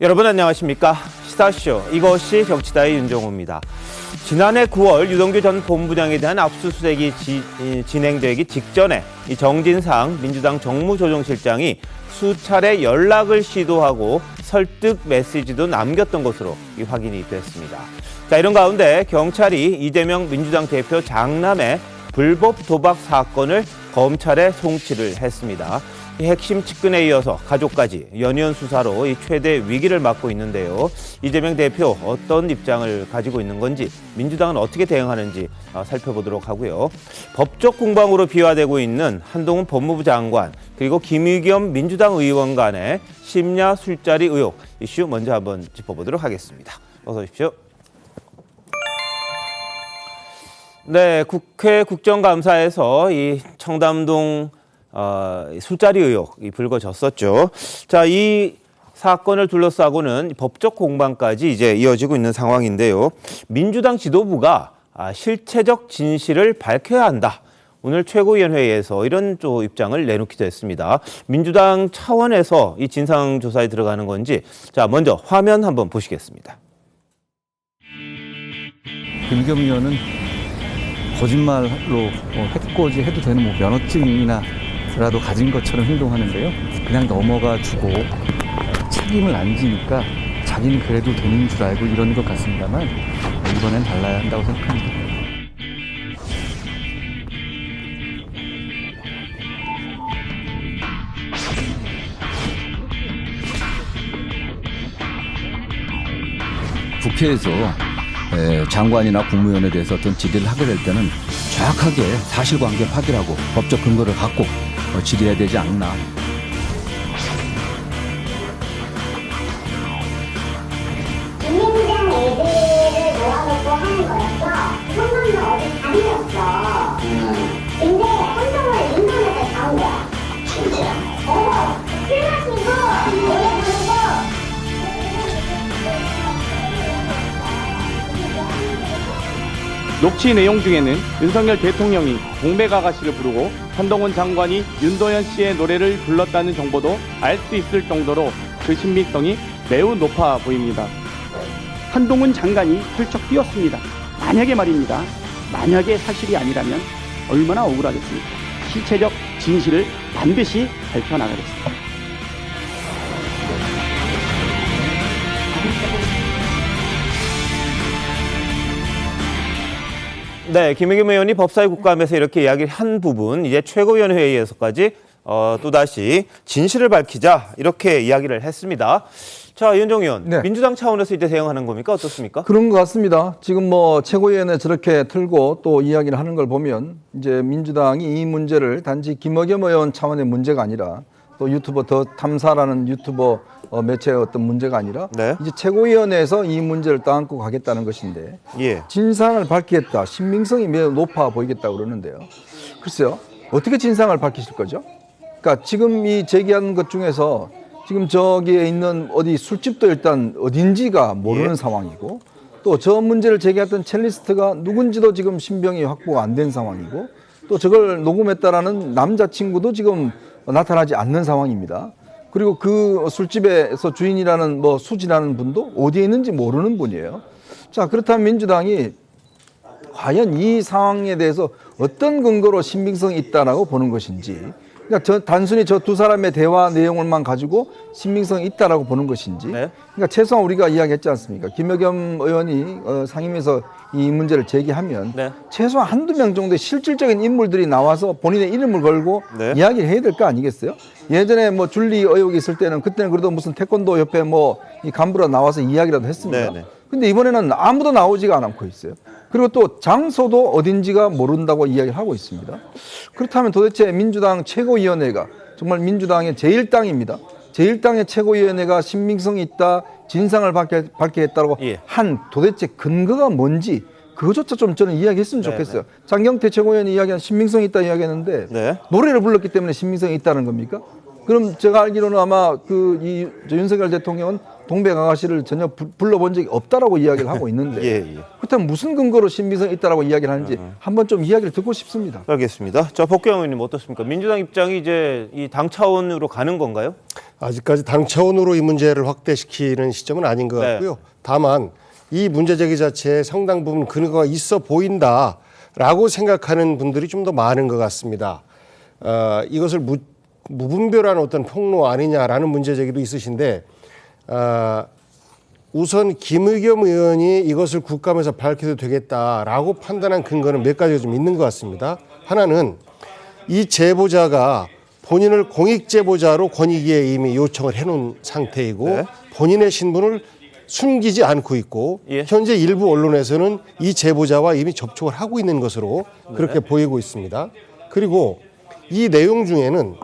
여러분 안녕하십니까? 시사쇼 이것이 정치다의 윤정호입니다. 지난해 9월 유동규 전 본부장에 대한 압수수색이 진행되기 직전에 이 정진상 민주당 정무조정실장이 수차례 연락을 시도하고 설득 메시지도 남겼던 것으로 확인이 됐습니다. 자, 이런 가운데 경찰이 이재명 민주당 대표 장남의 불법 도박 사건을 검찰에 송치를 했습니다. 이 핵심 측근에 이어서 가족까지 연이은 수사로 이 최대 위기를 맞고 있는데요. 이재명 대표 어떤 입장을 가지고 있는 건지, 민주당은 어떻게 대응하는지 살펴보도록 하고요. 법적 공방으로 비화되고 있는 한동훈 법무부 장관 그리고 김의겸 민주당 의원 간의 심야 술자리 의혹 이슈 먼저 한번 짚어보도록 하겠습니다. 어서 오십시오. 네, 국회 국정감사에서 이 청담동 술자리 의혹이 불거졌었죠. 자, 이 사건을 둘러싸고는 법적 공방까지 이제 이어지고 있는 상황인데요. 민주당 지도부가 실체적 진실을 밝혀야 한다. 오늘 최고위원회에서 이런 또 입장을 내놓기도 했습니다. 민주당 차원에서 이 진상조사에 들어가는 건지, 자, 먼저 화면 한번 보시겠습니다. 김의겸 의원은 거짓말로 해코지 해도 되는 면허증이나 라도 가진 것처럼 행동하는데요. 그냥 넘어가 주고 책임을 안 지니까 자기는 그래도 되는 줄 알고 이러는 것 같습니다만 이번엔 달라야 한다고 생각합니다. 국회에서 장관이나 국무위원에 대해서 어떤 질의를 하게 될 때는 정확하게 사실관계 확인하고 법적 근거를 갖고 질의해야 되지 않나. 김민장 애들을 모아놓고 하는 거였어. 한번도 어디 다니었어. 근데 한동을 인터넷에 나온 거야. 진짜? 술 마시고 노래 부르고. 녹취 내용 중에는 윤석열 대통령이 동백아가씨를 부르고 한동훈 장관이 윤도현 씨의 노래를 불렀다는 정보도 알 수 있을 정도로 그 신빙성이 매우 높아 보입니다. 한동훈 장관이 훌쩍 뛰었습니다. 만약에 말입니다. 만약에 사실이 아니라면 얼마나 억울하겠습니까? 실체적 진실을 반드시 밝혀나가겠습니다. 네, 김의겸 의원이 법사위 국감에서 이렇게 이야기를 한 부분, 이제 최고위원회의에서까지 또다시 진실을 밝히자 이렇게 이야기를 했습니다. 자, 이현정 의원, 네. 민주당 차원에서 이제 대응하는 겁니까? 어떻습니까? 그런 것 같습니다. 지금 최고위원회 저렇게 틀고 또 이야기를 하는 걸 보면 이제 민주당이 이 문제를 단지 김의겸 의원 차원의 문제가 아니라 또 유튜버 더 탐사라는 유튜버 매체의 어떤 문제가 아니라 네. 이제 최고위원회에서 이 문제를 떠안고 가겠다는 것인데 예. 진상을 밝히겠다. 신빙성이 매우 높아 보이겠다고 그러는데요. 글쎄요. 어떻게 진상을 밝히실 거죠? 그러니까 지금 이 제기한 것 중에서 지금 저기에 있는 어디 술집도 일단 어딘지가 모르는 상황이고 또 저 문제를 제기했던 첼리스트가 누군지도 지금 신병이 확보가 안 된 상황이고 또 저걸 녹음했다라는 남자친구도 지금 나타나지 않는 상황입니다. 그리고 그 술집에서 주인이라는 수지라는 분도 어디에 있는지 모르는 분이에요. 자, 그렇다면 민주당이 과연 이 상황에 대해서 어떤 근거로 신빙성이 있다라고 보는 것인지, 그러니까 단순히 저 두 사람의 대화 내용을만 가지고 신빙성이 있다라고 보는 것인지, 네. 그러니까 최소한 우리가 이야기했지 않습니까? 김의겸 의원이 상임위에서 이 문제를 제기하면 네. 최소한 한두 명 정도의 실질적인 인물들이 나와서 본인의 이름을 걸고 네. 이야기를 해야 될 거 아니겠어요? 예전에 줄리 의혹이 있을 때는 그때는 그래도 무슨 태권도 협회 이 간부가 나와서 이야기라도 했습니다. 네, 네. 근데 이번에는 아무도 나오지가 않고 있어요. 그리고 또 장소도 어딘지가 모른다고 이야기를 하고 있습니다. 그렇다면 도대체 민주당 최고위원회가 정말 민주당의 제1당입니다. 제1당의 최고위원회가 신빙성이 있다, 진상을 밝히겠다고 예. 한 도대체 근거가 뭔지 그거조차 좀 저는 이야기했으면 좋겠어요. 장경태 최고위원이 이야기한 신빙성이 있다 이야기했는데 네. 노래를 불렀기 때문에 신빙성이 있다는 겁니까? 그럼 제가 알기로는 아마 윤석열 대통령은 동백아가씨를 전혀 불러본 적이 없다라고 이야기를 하고 있는데 예. 그렇다면 무슨 근거로 신빙성이 있다라고 이야기를 하는지 한번 좀 이야기를 듣고 싶습니다. 알겠습니다. 자, 복경 의원님 어떻습니까? 민주당 입장이 이제 이 당 차원으로 가는 건가요? 아직까지 당 차원으로 이 문제를 확대시키는 시점은 아닌 것 네. 같고요. 다만 이 문제 제기 자체에 상당 부분 근거가 있어 보인다라고 생각하는 분들이 좀 더 많은 것 같습니다. 이것을 무분별한 어떤 폭로 아니냐라는 문제 제기도 있으신데 우선 김의겸 의원이 이것을 국감에서 밝혀도 되겠다라고 판단한 근거는 몇 가지가 좀 있는 것 같습니다. 하나는 이 제보자가 본인을 공익제보자로 권익위에 이미 요청을 해놓은 상태이고 네. 본인의 신분을 숨기지 않고 있고 예. 현재 일부 언론에서는 이 제보자와 이미 접촉을 하고 있는 것으로 그렇게 보이고 있습니다. 그리고 이 내용 중에는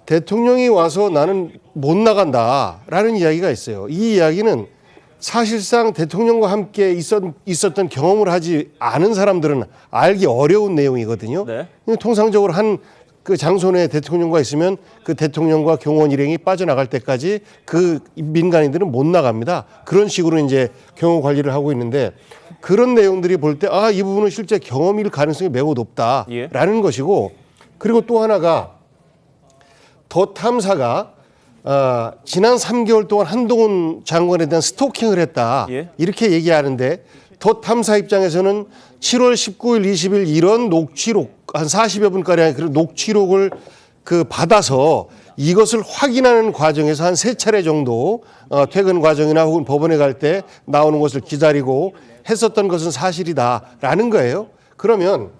대통령이 와서 나는 못 나간다라는 이야기가 있어요. 이 이야기는 사실상 대통령과 함께 있었던 경험을 하지 않은 사람들은 알기 어려운 내용이거든요. 네. 통상적으로 한 그 장소 내에 대통령과 있으면 그 대통령과 경호원 일행이 빠져나갈 때까지 그 민간인들은 못 나갑니다. 그런 식으로 이제 경호 관리를 하고 있는데 그런 내용들이 볼 때 이 부분은 실제 경험일 가능성이 매우 높다라는 것이고 그리고 또 하나가 더 탐사가 지난 3개월 동안 한동훈 장관에 대한 스토킹을 했다. 예. 이렇게 얘기하는데 더 탐사 입장에서는 7월 19일, 20일 이런 녹취록 한 40여 분가량의 그런 녹취록을 받아서 이것을 확인하는 과정에서 한 3차례 정도 퇴근 과정이나 혹은 법원에 갈 때 나오는 것을 기다리고 했었던 것은 사실이다라는 거예요. 그러면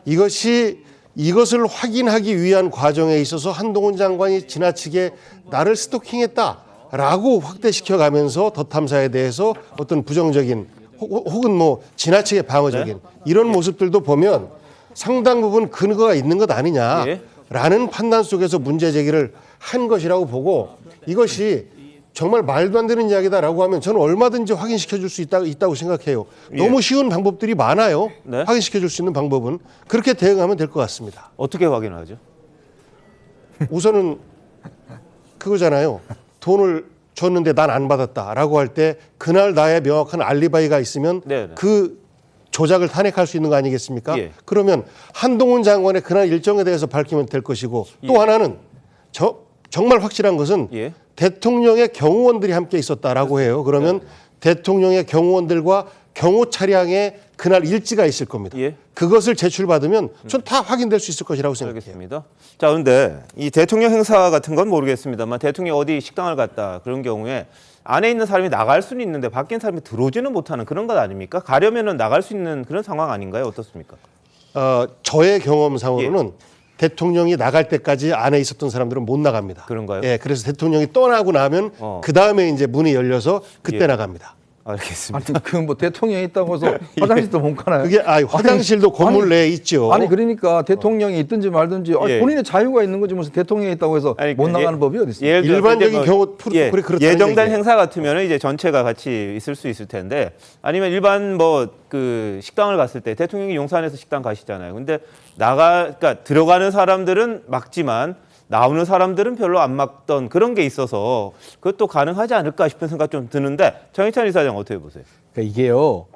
이것을 확인하기 위한 과정에 있어서 한동훈 장관이 지나치게 나를 스토킹했다라고 확대시켜 가면서 더 탐사에 대해서 어떤 부정적인 혹은 뭐 지나치게 방어적인 이런 모습들도 보면 상당 부분 근거가 있는 것 아니냐라는 판단 속에서 문제 제기를 한 것이라고 보고 이것이 정말 말도 안 되는 이야기다라고 하면 저는 얼마든지 확인시켜 줄 수 있다고 생각해요. 너무 쉬운 방법들이 많아요. 네. 확인시켜 줄 수 있는 방법은 그렇게 대응하면 될 것 같습니다. 어떻게 확인하죠? 우선은 그거잖아요. 돈을 줬는데 난 안 받았다라고 할 때 그날 나의 명확한 알리바이가 있으면 네네. 그 조작을 탄핵할 수 있는 거 아니겠습니까? 예. 그러면 한동훈 장관의 그날 일정에 대해서 밝히면 될 것이고 또 하나는 정말 확실한 것은 예. 대통령의 경호원들이 함께 있었다라고 해요. 그러면 대통령의 경호원들과 경호 차량에 그날 일지가 있을 겁니다. 예. 그것을 제출받으면 전 다 확인될 수 있을 것이라고 생각해요. 알겠습니다. 자, 그런데 이 대통령 행사 같은 건 모르겠습니다만 대통령이 어디 식당을 갔다 그런 경우에 안에 있는 사람이 나갈 수는 있는데 밖에 있는 사람이 들어오지는 못하는 그런 것 아닙니까? 가려면은 나갈 수 있는 그런 상황 아닌가요? 어떻습니까? 저의 경험상으로는 대통령이 나갈 때까지 안에 있었던 사람들은 못 나갑니다. 그런가요? 예, 그래서 대통령이 떠나고 나면 그 다음에 이제 문이 열려서 그때 예. 나갑니다. 알겠습니다. 아니 그 뭐 대통령이 있다고 해서 화장실도 못 가나요? 그게 화장실도 건물 내에 있죠. 아니 그러니까 대통령이 있든지 말든지 예. 본인의 자유가 있는 거지 무슨 대통령이 있다고 해서 아니, 못 나가는 법이 어디 있어요? 예를 들어서 일반적인 이제 경우 프로토콜이 그렇다는 예정된 얘기예요. 행사 같으면 이제 전체가 같이 있을 수 있을 텐데 아니면 일반 그 식당을 갔을 때 대통령이 용산에서 식당 가시잖아요. 근데 그러니까 들어가는 사람들은 막지만 나오는 사람들은 별로 안 막던 그런 게 있어서 그것도 가능하지 않을까 싶은 생각 좀 드는데 정희찬 이사장 어떻게 보세요? 그러니까 이게요.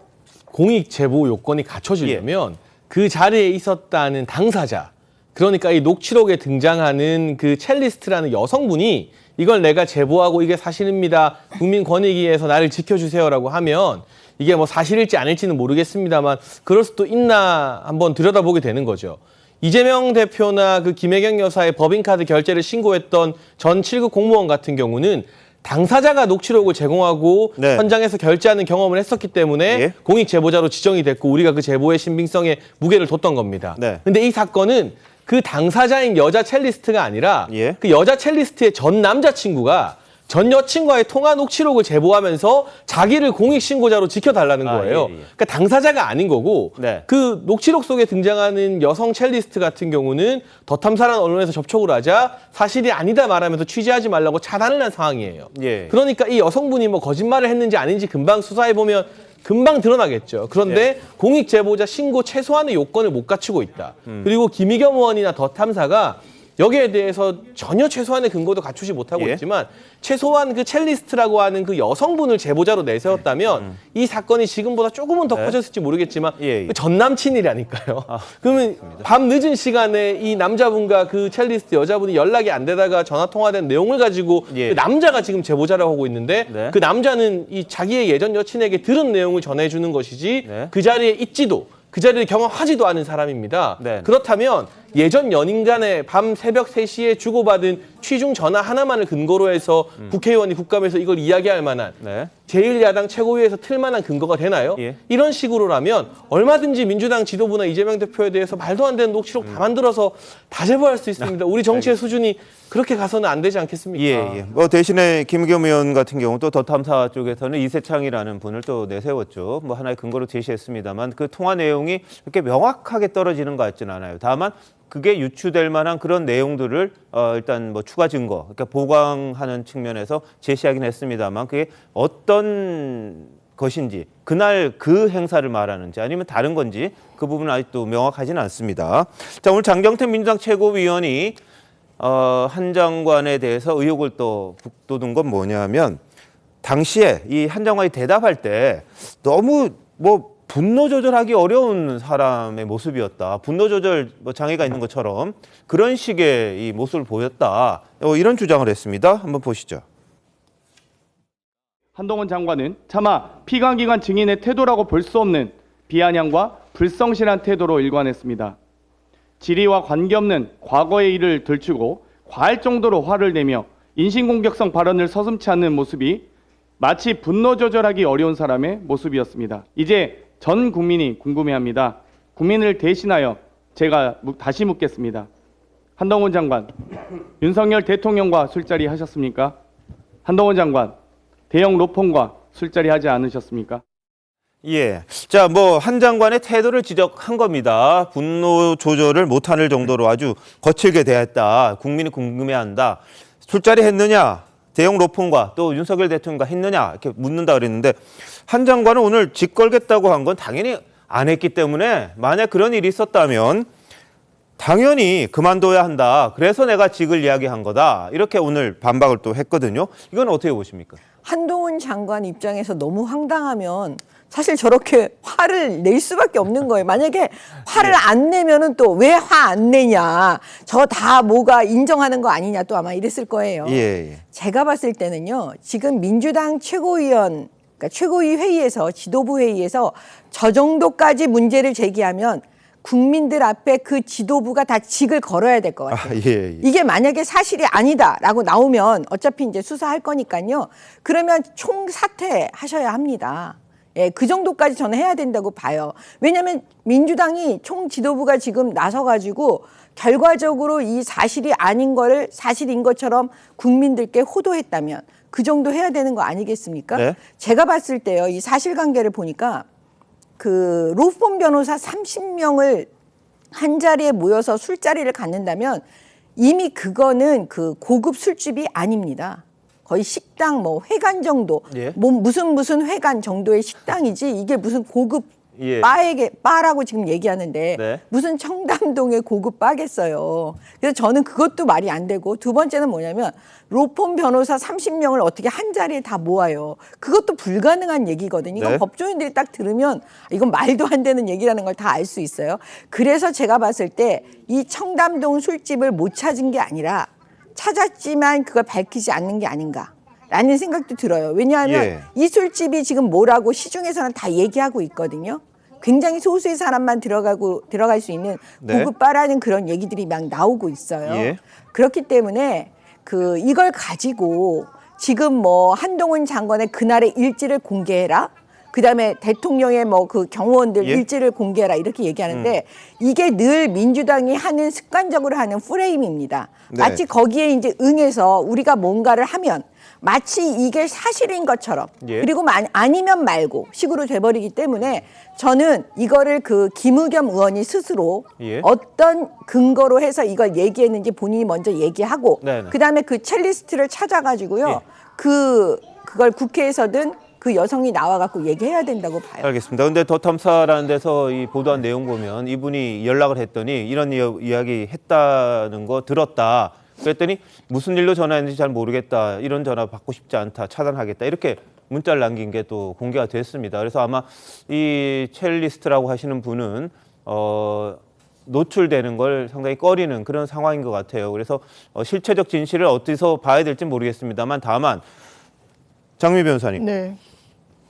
공익 제보 요건이 갖춰지려면 그 자리에 있었다는 당사자, 그러니까 이 녹취록에 등장하는 그 첼리스트라는 여성분이 이걸 내가 제보하고 이게 사실입니다. 국민권익위에서 나를 지켜주세요라고 하면 이게 뭐 사실일지 아닐지는 모르겠습니다만 그럴 수도 있나 한번 들여다보게 되는 거죠. 이재명 대표나 그 김혜경 여사의 법인카드 결제를 신고했던 전 7급 공무원 같은 경우는 당사자가 녹취록을 제공하고 네. 현장에서 결제하는 경험을 했었기 때문에 예. 공익 제보자로 지정이 됐고 우리가 그 제보의 신빙성에 무게를 뒀던 겁니다. 네. 근데 이 사건은 그 당사자인 여자 첼리스트가 아니라 예. 그 여자 첼리스트의 전 남자친구가 전 여친과의 통화 녹취록을 제보하면서 자기를 공익신고자로 지켜달라는 거예요. 예. 그러니까 당사자가 아닌 거고 네. 그 녹취록 속에 등장하는 여성 첼리스트 같은 경우는 더 탐사라는 언론에서 접촉을 하자 사실이 아니다 말하면서 취재하지 말라고 차단을 한 상황이에요. 예. 그러니까 이 여성분이 뭐 거짓말을 했는지 아닌지 금방 수사해보면 금방 드러나겠죠. 그런데 예. 공익제보자 신고 최소한의 요건을 못 갖추고 있다. 그리고 김의겸 의원이나 더 탐사가 여기에 대해서 전혀 최소한의 근거도 갖추지 못하고 예. 있지만 최소한 그 첼리스트라고 하는 그 여성분을 제보자로 내세웠다면 이 사건이 지금보다 조금은 더 네. 커졌을지 모르겠지만 예, 예. 그 전 남친이라니까요. 그러면 밤 늦은 시간에 이 남자분과 그 첼리스트 여자분이 연락이 안 되다가 전화 통화된 내용을 가지고 예. 그 남자가 지금 제보자라고 하고 있는데 네. 그 남자는 이 자기의 예전 여친에게 들은 내용을 전해주는 것이지 네. 그 자리에 있지도 그 자리를 경험하지도 않은 사람입니다. 네. 그렇다면 예전 연인 간에 밤 새벽 3시에 주고받은 취중 전화 하나만을 근거로 해서 국회의원이 국감에서 이걸 이야기할 만한 네. 제1야당 최고위에서 틀만한 근거가 되나요? 예. 이런 식으로라면 얼마든지 민주당 지도부나 이재명 대표에 대해서 말도 안 되는 녹취록 다 만들어서 다 제보할 수 있습니다. 우리 정치의 수준이 그렇게 가서는 안 되지 않겠습니까? 예, 예. 뭐 대신에 김의겸 의원 같은 경우 또 더 탐사 쪽에서는 이세창이라는 분을 또 내세웠죠. 뭐 하나의 근거로 제시했습니다만 그 통화 내용이 그렇게 명확하게 떨어지는 것 같지는 않아요. 다만 그게 유추될 만한 그런 내용들을 일단 뭐 추가 증거, 그러니까 보강하는 측면에서 제시하긴 했습니다만 그게 어떤 것인지 그날 그 행사를 말하는지 아니면 다른 건지 그 부분은 아직도 명확하지는 않습니다. 자, 오늘 장경태 민주당 최고위원이 한 장관에 대해서 의혹을 또 북돋은 건 뭐냐면 당시에 이 한 장관이 대답할 때 너무 뭐 분노 조절하기 어려운 사람의 모습이었다. 분노 조절 뭐 장애가 있는 것처럼 그런 식의 이 모습을 보였다. 이런 주장을 했습니다. 한번 보시죠. 한동훈 장관은 차마 피감기관 증인의 태도라고 볼 수 없는 비아냥과 불성실한 태도로 일관했습니다. 질의와 관계없는 과거의 일을 들추고 과할 정도로 화를 내며 인신공격성 발언을 서슴지 않는 모습이 마치 분노 조절하기 어려운 사람의 모습이었습니다. 이제 전 국민이 궁금해합니다. 국민을 대신하여 제가 다시 묻겠습니다. 한동훈 장관, 윤석열 대통령과 술자리 하셨습니까? 한동훈 장관, 대형 로펌과 술자리 하지 않으셨습니까? 예. 자, 뭐 한 장관의 태도를 지적한 겁니다. 분노 조절을 못하는 정도로 아주 거칠게 대했다. 국민이 궁금해한다. 술자리 했느냐? 대형 로펌과 또 윤석열 대통령과 했느냐? 이렇게 묻는다 그랬는데 한 장관은 오늘 직 걸겠다고 한 건 당연히 안 했기 때문에 만약 그런 일이 있었다면 당연히 그만둬야 한다. 그래서 내가 직을 이야기한 거다. 이렇게 오늘 반박을 또 했거든요. 이건 어떻게 보십니까? 한동훈 장관 입장에서 너무 황당하면 사실 저렇게 화를 낼 수밖에 없는 거예요. 만약에 화를 안 내면은 또 왜 화 안 내냐. 저 다 뭐가 인정하는 거 아니냐 또 아마 이랬을 거예요. 예. 제가 봤을 때는요. 지금 민주당 최고위원, 그러니까 최고위 회의에서 지도부 회의에서 저 정도까지 문제를 제기하면 국민들 앞에 그 지도부가 다 직을 걸어야 될 것 같아요. 예. 이게 만약에 사실이 아니다라고 나오면 어차피 이제 수사할 거니까요. 그러면 총사퇴하셔야 합니다. 예, 그 정도까지 저는 해야 된다고 봐요. 왜냐하면 민주당이 총 지도부가 지금 나서가지고 결과적으로 이 사실이 아닌 거를 사실인 것처럼 국민들께 호도했다면 그 정도 해야 되는 거 아니겠습니까? 네. 제가 봤을 때요, 이 사실관계를 보니까 그 로펌 변호사 30명을 한 자리에 모여서 술자리를 갖는다면 이미 그거는 그 고급 술집이 아닙니다. 거의 식당 뭐 회관 정도, 예. 뭐 무슨 회관 정도의 식당이지 이게 무슨 고급 예. 바라고 지금 얘기하는데 네. 무슨 청담동의 고급 바겠어요. 그래서 저는 그것도 말이 안 되고 두 번째는 뭐냐면 로펌 변호사 30명을 어떻게 한 자리에 다 모아요. 그것도 불가능한 얘기거든요. 이건 네. 법조인들이 딱 들으면 이건 말도 안 되는 얘기라는 걸 다 알 수 있어요. 그래서 제가 봤을 때 이 청담동 술집을 못 찾은 게 아니라 찾았지만 그걸 밝히지 않는 게 아닌가라는 생각도 들어요. 왜냐하면 예. 이 술집이 지금 뭐라고 시중에서는 다 얘기하고 있거든요. 굉장히 소수의 사람만 들어갈 수 있는 네. 고급 바라는 그런 얘기들이 막 나오고 있어요. 예. 그렇기 때문에 이걸 가지고 지금 뭐 한동훈 장관의 그날의 일지를 공개해라. 그다음에 대통령의 뭐 그 경호원들 예. 일지를 공개해라 이렇게 얘기하는데 이게 늘 민주당이 하는 습관적으로 하는 프레임입니다. 네. 마치 거기에 이제 응해서 우리가 뭔가를 하면 마치 이게 사실인 것처럼 예. 그리고 아니면 말고 식으로 돼버리기 때문에 저는 이거를 그 김의겸 의원이 스스로 예. 어떤 근거로 해서 이걸 얘기했는지 본인이 먼저 얘기하고 네네. 그다음에 그 첼리스트를 찾아가지고요. 예. 그걸 국회에서든 그 여성이 나와갖고 얘기해야 된다고 봐요. 알겠습니다. 근데 더 탐사라는 데서 이 보도한 내용 보면 이분이 연락을 했더니 이런 이야기 했다는 거 들었다. 그랬더니 무슨 일로 전화했는지 잘 모르겠다. 이런 전화 받고 싶지 않다. 차단하겠다. 이렇게 문자를 남긴 게 또 공개가 됐습니다. 그래서 아마 이 첼리스트라고 하시는 분은 노출되는 걸 상당히 꺼리는 그런 상황인 것 같아요. 그래서 실체적 진실을 어디서 봐야 될지 모르겠습니다만 다만 장미 변호사님, 네.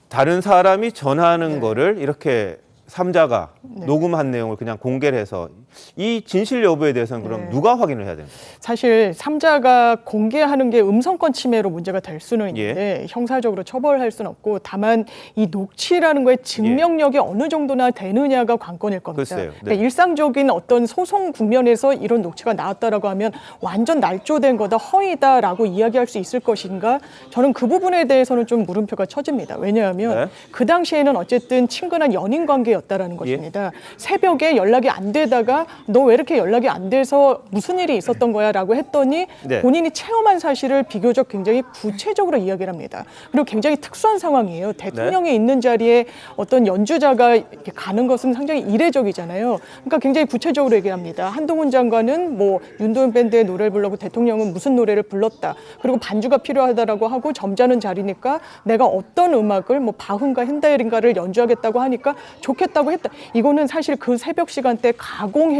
다른 사람이 전하는 네. 거를 이렇게 삼자가 녹음한 내용을 그냥 공개를 해서 이 진실 여부에 대해서는 그럼 누가 확인을 해야 됩니까? 사실 삼자가 공개하는 게 음성권 침해로 문제가 될 수는 있는데 형사적으로 처벌할 수는 없고 다만 이 녹취라는 거에 증명력이 어느 정도나 되느냐가 관건일 겁니다. 글쎄요. 네. 그러니까 일상적인 어떤 소송 국면에서 이런 녹취가 나왔다라고 하면 완전 날조된 거다, 허위다라고 이야기할 수 있을 것인가? 저는 그 부분에 대해서는 좀 물음표가 쳐집니다. 왜냐하면 그 당시에는 어쨌든 친근한 연인 관계였다라는 것입니다. 새벽에 연락이 안 되다가 너 왜 이렇게 연락이 안 돼서 무슨 일이 있었던 거야 라고 했더니 본인이 체험한 사실을 비교적 굉장히 구체적으로 이야기를 합니다. 그리고 굉장히 특수한 상황이에요. 대통령이 있는 자리에 어떤 연주자가 이렇게 가는 것은 상당히 이례적이잖아요. 그러니까 굉장히 구체적으로 얘기합니다. 한동훈 장관은 뭐 윤도현 밴드의 노래를 불렀고 대통령은 무슨 노래를 불렀다. 그리고 반주가 필요하다라고 하고 점잖은 자리니까 내가 어떤 음악을 뭐 바흐인가 핸델인가를 연주하겠다고 하니까 좋겠다고 했다. 이거는 사실 그 새벽 시간대 가공해서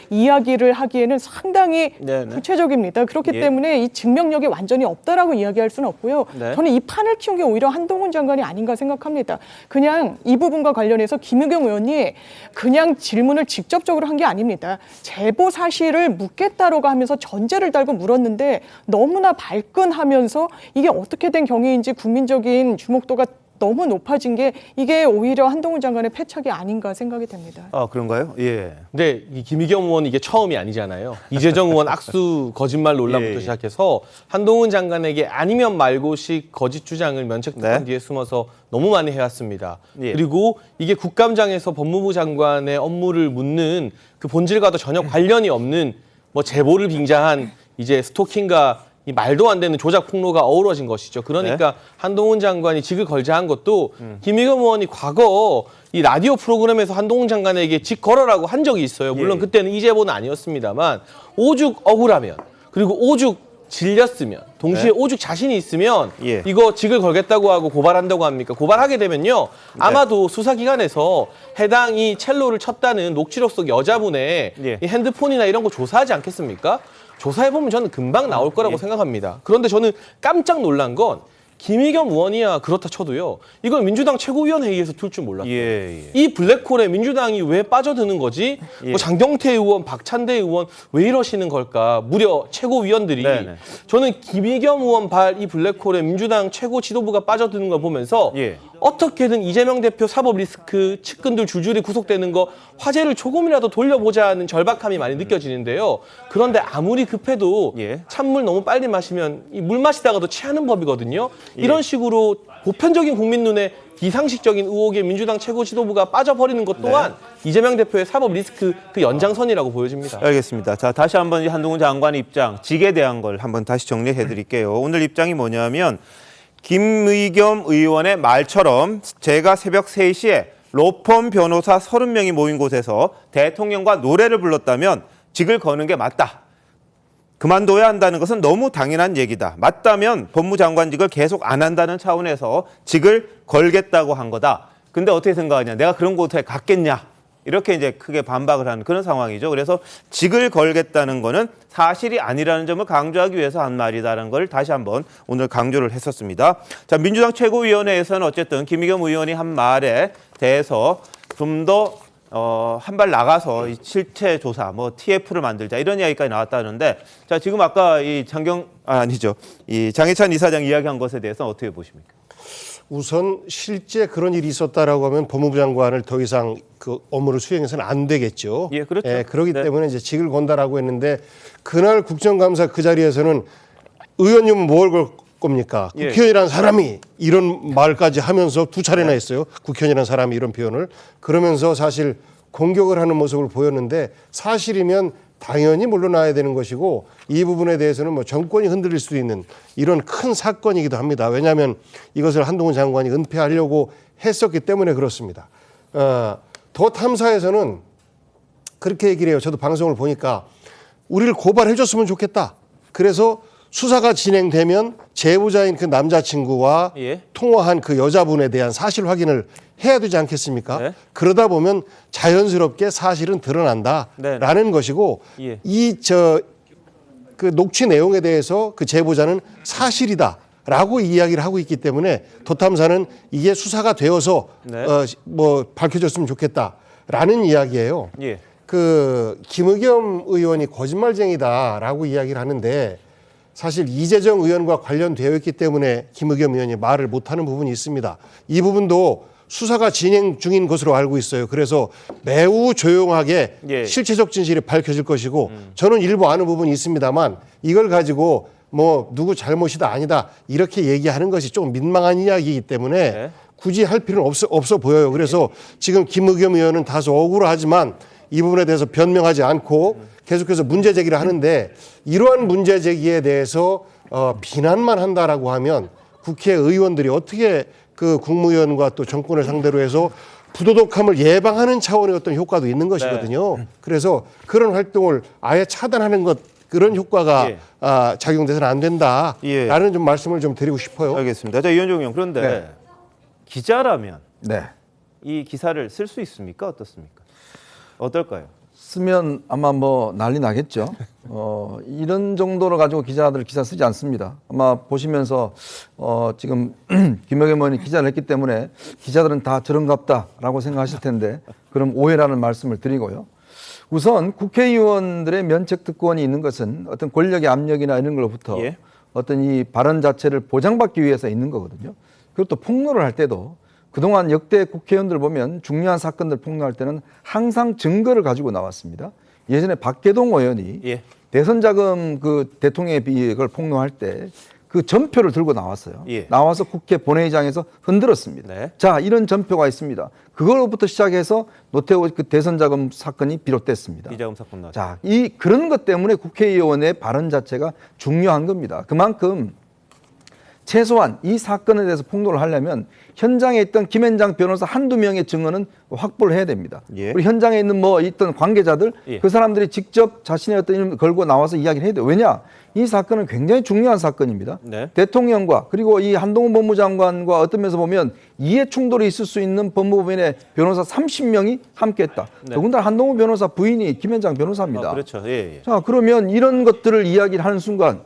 이야기를 하기에는 상당히 구체적입니다. 그렇기 때문에 이 증명력이 완전히 없다라고 이야기할 수는 없고요. 저는 이 판을 키운 게 오히려 한동훈 장관이 아닌가 생각합니다. 그냥 이 부분과 관련해서 김의겸 의원이 그냥 질문을 직접적으로 한 게 아닙니다. 제보 사실을 묻겠다라고 하면서 전제를 달고 물었는데 너무나 발끈하면서 이게 어떻게 된 경위인지 국민적인 주목도가 너무 높아진 게 이게 오히려 한동훈 장관의 패착이 아닌가 생각이 됩니다. 아, 그런가요? 예. 근데 이 김의겸 의원 이게 처음이 아니잖아요. 이재정 의원 악수 거짓말 논란부터 시작해서 한동훈 장관에게 아니면 말고식 거짓 주장을 면책특권 뒤에 숨어서 너무 많이 해왔습니다. 그리고 이게 국감장에서 법무부 장관의 업무를 묻는 그 본질과도 전혀 관련이 없는 뭐 제보를 빙자한 이제 스토킹과 이 말도 안 되는 조작 폭로가 어우러진 것이죠. 그러니까 한동훈 장관이 직을 걸자 한 것도 김의겸 의원이 과거 이 라디오 프로그램에서 한동훈 장관에게 직 걸어라고 한 적이 있어요. 물론 그때는 이 제보는 아니었습니다만 오죽 억울하면 그리고 오죽 질렸으면 동시에 오죽 자신이 있으면 이거 직을 걸겠다고 하고 고발한다고 합니까? 고발하게 되면요. 아마도 수사기관에서 해당 이 첼로를 쳤다는 녹취록 속 여자분의 이 핸드폰이나 이런 거 조사하지 않겠습니까? 조사해보면 저는 금방 나올 거라고 생각합니다. 그런데 저는 깜짝 놀란 건 김의겸 의원이야 그렇다 쳐도요. 이건 민주당 최고위원회의에서 둘 줄 몰랐어요. 이 블랙홀에 민주당이 왜 빠져드는 거지? 뭐 장경태 의원, 박찬대 의원 왜 이러시는 걸까? 무려 최고위원들이. 저는 김의겸 의원 발 이 블랙홀에 민주당 최고 지도부가 빠져드는 걸 보면서 어떻게든 이재명 대표 사법 리스크 측근들 줄줄이 구속되는 거 화제를 조금이라도 돌려보자 하는 절박함이 많이 느껴지는데요. 그런데 아무리 급해도 찬물 너무 빨리 마시면 이 물 마시다가도 취하는 법이거든요. 이런 식으로 보편적인 국민 눈에 비상식적인 의혹에 민주당 최고 지도부가 빠져버리는 것 또한 이재명 대표의 사법 리스크 그 연장선이라고 보여집니다. 알겠습니다. 자, 다시 한번 한동훈 장관의 입장, 직에 대한 걸 한번 다시 정리해 드릴게요. 오늘 입장이 뭐냐면 김의겸 의원의 말처럼 제가 새벽 3시에 로펌 변호사 30명이 모인 곳에서 대통령과 노래를 불렀다면 직을 거는 게 맞다. 그만둬야 한다는 것은 너무 당연한 얘기다. 맞다면 법무장관직을 계속 안 한다는 차원에서 직을 걸겠다고 한 거다. 근데 어떻게 생각하냐? 내가 그런 곳에 갔겠냐? 이렇게 이제 크게 반박을 하는 그런 상황이죠. 그래서 직을 걸겠다는 거는 사실이 아니라는 점을 강조하기 위해서 한 말이다라는 걸 다시 한번 오늘 강조를 했었습니다. 자, 민주당 최고위원회에서는 어쨌든 김의겸 의원이 한 말에 대해서 좀 더 한 발 나가서 이 실체 조사, 뭐 TF를 만들자 이런 이야기까지 나왔다는데, 자, 지금 아까 이 이 장해찬 이사장 이야기한 것에 대해서 어떻게 보십니까? 우선 실제 그런 일이 있었다라고 하면 법무부 장관을 더 이상 그 업무를 수행해서는 안 되겠죠. 그렇죠. 그렇기 때문에 이제 직을 건다라고 했는데 그날 국정감사 그 자리에서는 의원님은 뭘 걸 겁니까? 국회의원이라는 사람이 이런 말까지 하면서 2차례나 했어요. 국회의원이라는 사람이 이런 표현을. 그러면서 사실 공격을 하는 모습을 보였는데 사실이면 당연히 물러나야 되는 것이고 이 부분에 대해서는 뭐 정권이 흔들릴 수도 있는 이런 큰 사건이기도 합니다. 왜냐하면 이것을 한동훈 장관이 은폐하려고 했었기 때문에 그렇습니다. 더 탐사에서는 그렇게 얘기를 해요. 저도 방송을 보니까 우리를 고발해 줬으면 좋겠다. 그래서 수사가 진행되면 제보자인 그 남자친구와 예. 통화한 그 여자분에 대한 사실 확인을 해야 되지 않겠습니까? 네. 그러다 보면 자연스럽게 사실은 드러난다라는 네. 것이고 예. 그 녹취 내용에 대해서 그 제보자는 사실이다라고 이야기를 하고 있기 때문에 도탐사는 이게 수사가 되어서 네. 뭐 밝혀졌으면 좋겠다라는 이야기예요. 예. 그 김의겸 의원이 거짓말쟁이다라고 이야기를 하는데 사실 이재정 의원과 관련되어 있기 때문에 김의겸 의원이 말을 못하는 부분이 있습니다. 이 부분도 수사가 진행 중인 것으로 알고 있어요. 그래서 매우 조용하게 예. 실체적 진실이 밝혀질 것이고 저는 일부 아는 부분이 있습니다만 이걸 가지고 뭐 누구 잘못이다 아니다 이렇게 얘기하는 것이 좀 민망한 이야기이기 때문에 네. 굳이 할 필요는 없어 보여요. 그래서 지금 김의겸 의원은 다소 억울하지만 이 부분에 대해서 변명하지 않고 계속해서 문제 제기를 하는데 이러한 문제 제기에 대해서 비난만 한다라고 하면 국회의원들이 어떻게 그 국무위원과 또 정권을 상대로 해서 부도덕함을 예방하는 차원의 어떤 효과도 있는 것이거든요. 그래서 그런 활동을 아예 차단하는 것 그런 효과가 예. 작용돼서는 안 된다라는 예. 좀 말씀을 좀 드리고 싶어요. 알겠습니다. 자, 이현종 의원 그런데 네. 기자라면 네. 이 기사를 쓸 수 있습니까? 어떻습니까? 어떨까요? 쓰면 아마 뭐 난리 나겠죠. 이런 정도로 가지고 기자들 기사 쓰지 않습니다. 아마 보시면서 지금 김의겸 의원이 기자를 했기 때문에 기자들은 다 저런갑다라고 생각하실 텐데 그럼 오해라는 말씀을 드리고요. 우선 국회의원들의 면책특권이 있는 것은 어떤 권력의 압력이나 이런 걸로부터 예. 어떤 이 발언 자체를 보장받기 위해서 있는 거거든요. 그리고 또 폭로를 할 때도 그동안 역대 국회의원들 보면 중요한 사건들 폭로할 때는 항상 증거를 가지고 나왔습니다. 예전에 박계동 의원이 예. 대선 자금 그 대통령의 비익을 폭로할 때 그 전표를 들고 나왔어요. 예. 나와서 국회 본회의장에서 흔들었습니다. 네. 자, 이런 전표가 있습니다. 그걸로부터 시작해서 노태우 그 대선 자금 사건이 비롯됐습니다. 비자금 사건 나왔죠. 자, 그런 것 때문에 국회의원의 발언 자체가 중요한 겁니다. 그만큼 최소한 이 사건에 대해서 폭로를 하려면 현장에 있던 김현장 변호사 한두 명의 증언은 확보를 해야 됩니다. 예. 우리 현장에 있는 뭐 있던 관계자들 예. 그 사람들이 직접 자신의 어떤 이름을 걸고 나와서 이야기를 해야 돼요. 왜냐? 이 사건은 굉장히 중요한 사건입니다. 네. 대통령과 그리고 이 한동훈 법무장관과 어떤 면에서 보면 이해 충돌이 있을 수 있는 법무부인의 변호사 30명이 함께했다. 네. 더군다나 한동훈 변호사 부인이 김현장 변호사입니다. 그렇죠. 예, 예. 자, 그러면 이런 것들을 이야기를 하는 순간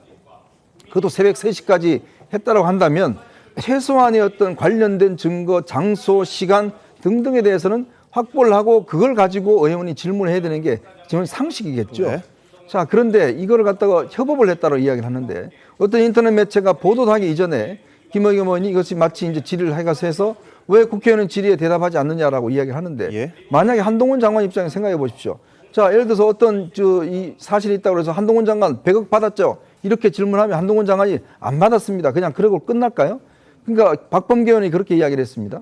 그것도 새벽 3시까지 했다라고 한다면 최소한의 어떤 관련된 증거, 장소, 시간 등등에 대해서는 확보를 하고 그걸 가지고 의원이 질문을 해야 되는 게 지금 상식이겠죠. 네. 자, 그런데 이거를 갖다가 협업을 했다고 이야기를 하는데 어떤 인터넷 매체가 보도하기 이전에 김의겸 의원이 이것이 마치 이제 질의를 해서 왜 국회의원은 질의에 대답하지 않느냐라고 이야기를 하는데 예. 만약에 한동훈 장관 입장에 생각해 보십시오. 자, 예를 들어서 어떤 이 사실이 있다고 해서 한동훈 장관 100억 받았죠. 이렇게 질문하면 한동훈 장관이 안 받았습니다. 그냥 그러고 끝날까요? 그러니까 박범계 의원이 그렇게 이야기를 했습니다.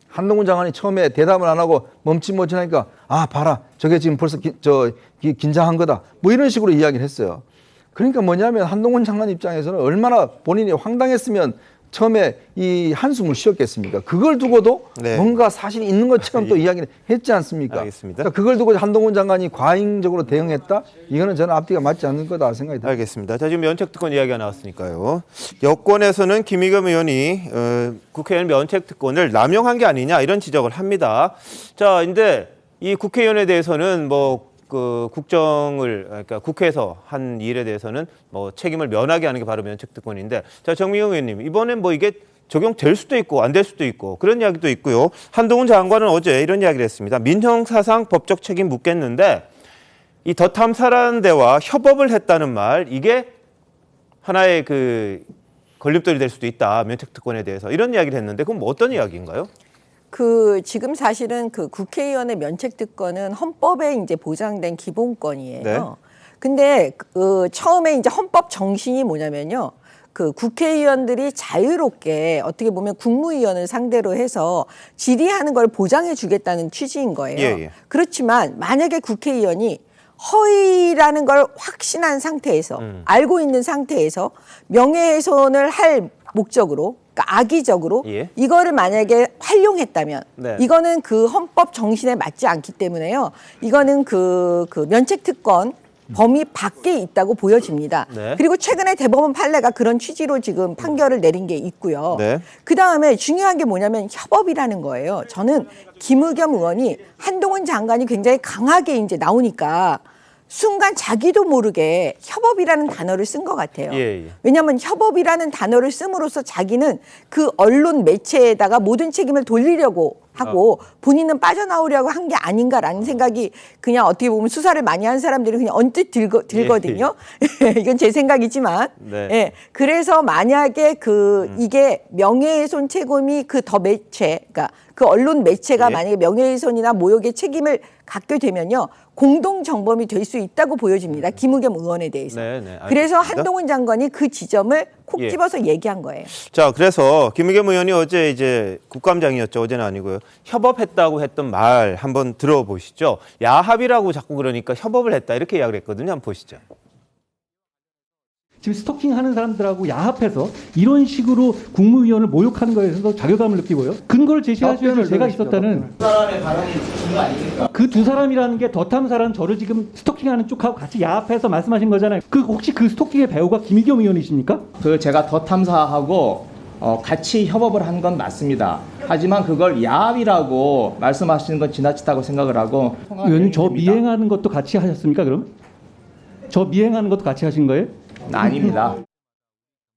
한동훈 장관이 처음에 대답을 안 하고 멈칫멈칫하니까 봐라 저게 지금 벌써 긴장한 거다 뭐 이런 식으로 이야기를 했어요. 그러니까 뭐냐면 한동훈 장관 입장에서는 얼마나 본인이 황당했으면 처음에 이 한숨을 쉬었겠습니까? 그걸 두고도 네. 뭔가 사실이 있는 것처럼 또 이야기를 했지 않습니까? 알겠습니다. 그러니까 그걸 두고 한동훈 장관이 과잉적으로 대응했다? 이거는 저는 앞뒤가 맞지 않는 거다 생각이 듭니다. 알겠습니다. 자, 지금 면책특권 이야기가 나왔으니까요. 여권에서는 김의겸 의원이 국회의원 면책특권을 남용한 게 아니냐 이런 지적을 합니다. 자, 근데 이 국회의원에 대해서는 그 그러니까 국회에서 한 일에 대해서는 책임을 면하게 하는 게 바로 면책특권인데, 자, 정미경 의원님, 이번엔 이게 적용될 수도 있고 안 될 수도 있고 그런 이야기도 있고요. 한동훈 장관은 어제 이런 이야기를 했습니다. 민형사상 법적 책임 묻겠는데 이 더 탐사라는 데와 협업을 했다는 말, 이게 하나의 그 걸림돌이 될 수도 있다, 면책특권에 대해서 이런 이야기를 했는데 그건 어떤 이야기인가요? 지금 사실은 국회의원의 면책특권은 헌법에 이제 보장된 기본권이에요. 네. 근데 처음에 이제 헌법 정신이 뭐냐면요. 국회의원들이 자유롭게 어떻게 보면 국무위원을 상대로 해서 질의하는 걸 보장해 주겠다는 취지인 거예요. 예, 예. 그렇지만 만약에 국회의원이 허위라는 걸 확신한 상태에서 알고 있는 상태에서 명예훼손을 할 목적으로 그러니까 악의적으로 예. 이거를 만약에 활용했다면 네. 이거는 그 헌법 정신에 맞지 않기 때문에요. 이거는 그 면책특권 범위 밖에 있다고 보여집니다. 네. 그리고 최근에 대법원 판례가 그런 취지로 지금 판결을 내린 게 있고요. 네. 그다음에 중요한 게 뭐냐면 협업이라는 거예요. 저는 김의겸 의원이 한동훈 장관이 굉장히 강하게 이제 나오니까 순간 자기도 모르게 협업이라는 단어를 쓴 것 같아요. 예. 왜냐하면 협업이라는 단어를 씀으로써 자기는 그 언론 매체에다가 모든 책임을 돌리려고 하고 본인은 빠져나오려고 한 게 아닌가라는 생각이 그냥 어떻게 보면 수사를 많이 한 사람들이 그냥 언뜻 들거든요. 이건 제 생각이지만. 네. 예. 그래서 만약에 이게 명예훼손 책임이 그 더 매체, 그러니까 그 언론 매체가 예. 만약에 명예훼손이나 모욕의 책임을 갖게 되면요. 공동 정범이 될 수 있다고 보여집니다. 김의겸 의원에 대해서. 네, 네, 그래서 알겠습니다. 한동훈 장관이 그 지점을 콕 예. 집어서 얘기한 거예요. 자, 그래서 김의겸 의원이 어제 이제 국감장이었죠. 어제는 아니고요. 협업했다고 했던 말 한번 들어보시죠. 야합이라고 자꾸 그러니까 협업을 했다 이렇게 이야기를 했거든요. 한번 보시죠. 지금 스토킹하는 사람들하고 야합해서 이런 식으로 국무위원을 모욕하는 거에 대해서 자괴감을 느끼고요. 근거를 제시하셔야죠. 제가 있었다는 그 두 사람이라는 게 더 탐사라는 저를 지금 스토킹하는 쪽하고 같이 야합해서 말씀하신 거잖아요. 혹시 그 스토킹의 배우가 김의겸 의원이십니까? 제가 더 탐사하고 같이 협업을 한 건 맞습니다. 하지만 그걸 야합이라고 말씀하시는 건 지나치다고 생각을 하고. 의원님 저 미행하는 것도 같이 하셨습니까? 그럼? 저 미행하는 것도 같이 하신 거예요? 아닙니다.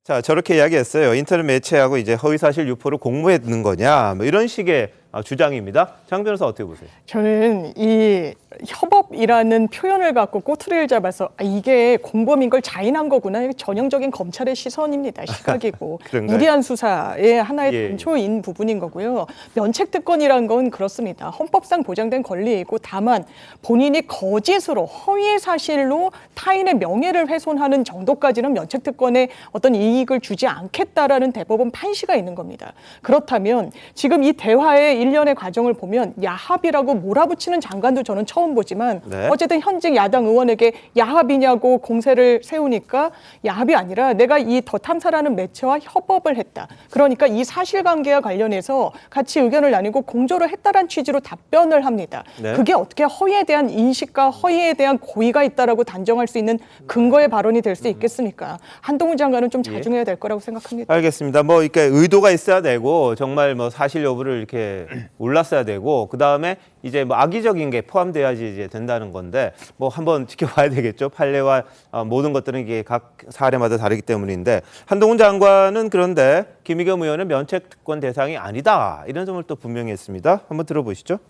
자, 저렇게 이야기했어요. 인터넷 매체하고 이제 허위사실 유포를 공모했는 거냐, 뭐 이런 식의 주장입니다. 장 변호사 어떻게 보세요? 저는 이 협업이라는 표현을 갖고 꼬투리를 잡아서 이게 공범인 걸 자인한 거구나. 이게 전형적인 검찰의 시선입니다. 시각이고 그런가요? 무리한 수사의 하나의 예. 단초인 부분인 거고요. 면책특권이란 건 그렇습니다. 헌법상 보장된 권리이고 다만 본인이 거짓으로 허위의 사실로 타인의 명예를 훼손하는 정도까지는 면책특권에 어떤 이익을 주지 않겠다라는 대법원 판시가 있는 겁니다. 그렇다면 지금 이 대화의 일련의 과정을 보면 야합이라고 몰아붙이는 장관도 저는 처음 보지만 네. 어쨌든 현직 야당 의원에게 야합이냐고 공세를 세우니까 야합이 아니라 내가 이 더 탐사라는 매체와 협업을 했다. 그러니까 이 사실관계와 관련해서 같이 의견을 나누고 공조를 했다라는 취지로 답변을 합니다. 네. 그게 어떻게 허위에 대한 인식과 허위에 대한 고의가 있다라고 단정할 수 있는 근거의 발언이 될 수 있겠습니까? 한동훈 장관은 좀 자중해야 될 거라고 생각합니다. 알겠습니다. 뭐 이렇게 의도가 있어야 되고 정말 뭐 사실 여부를 이렇게 몰랐어야 되고 그 다음에 이제 뭐 악의적인 게 포함돼야지 이제 된다는 건데 뭐 한번 지켜봐야 되겠죠. 판례와 모든 것들은 이게 각 사례마다 다르기 때문인데 한동훈 장관은 그런데 김의겸 의원은 면책특권 대상이 아니다 이런 점을 또 분명히 했습니다. 한번 들어보시죠.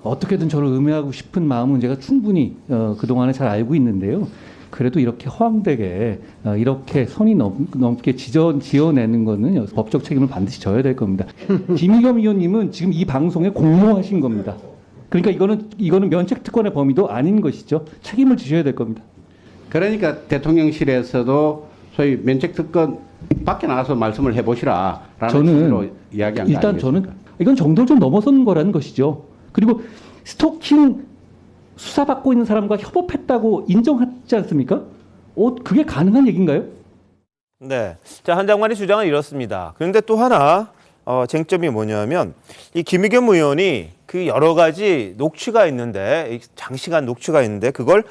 어떻게든 저를 음해하고 싶은 마음은 제가 충분히 그동안에 잘 알고 있는데요. 그래도 이렇게 허황되게 이렇게 선이 넘게 지어내는 거는 법적 책임을 반드시 져야 될 겁니다. 김의겸 의원님은 지금 이 방송에 공모하신 겁니다. 그러니까 이거는 면책특권의 범위도 아닌 것이죠. 책임을 지셔야 될 겁니다. 그러니까 대통령실에서도 소위 면책특권 밖에 나가서 말씀을 해보시라라는 취지로 이야기한 거 일단 아니겠습니까? 저는 이건 정도를 좀 넘어선 거라는 것이죠. 그리고 스토킹 수사받고 있는 사람과 협업했다고 인정하지 않습니까? 그게 가능한 얘기인가요? 네. 자, 한 장관의 주장은 이렇습니다. 그런데 또 하나 쟁점이 뭐냐면 이 김의겸 의원이 그 여러 가지 녹취가 있는데 장시간 녹취가 있는데 그걸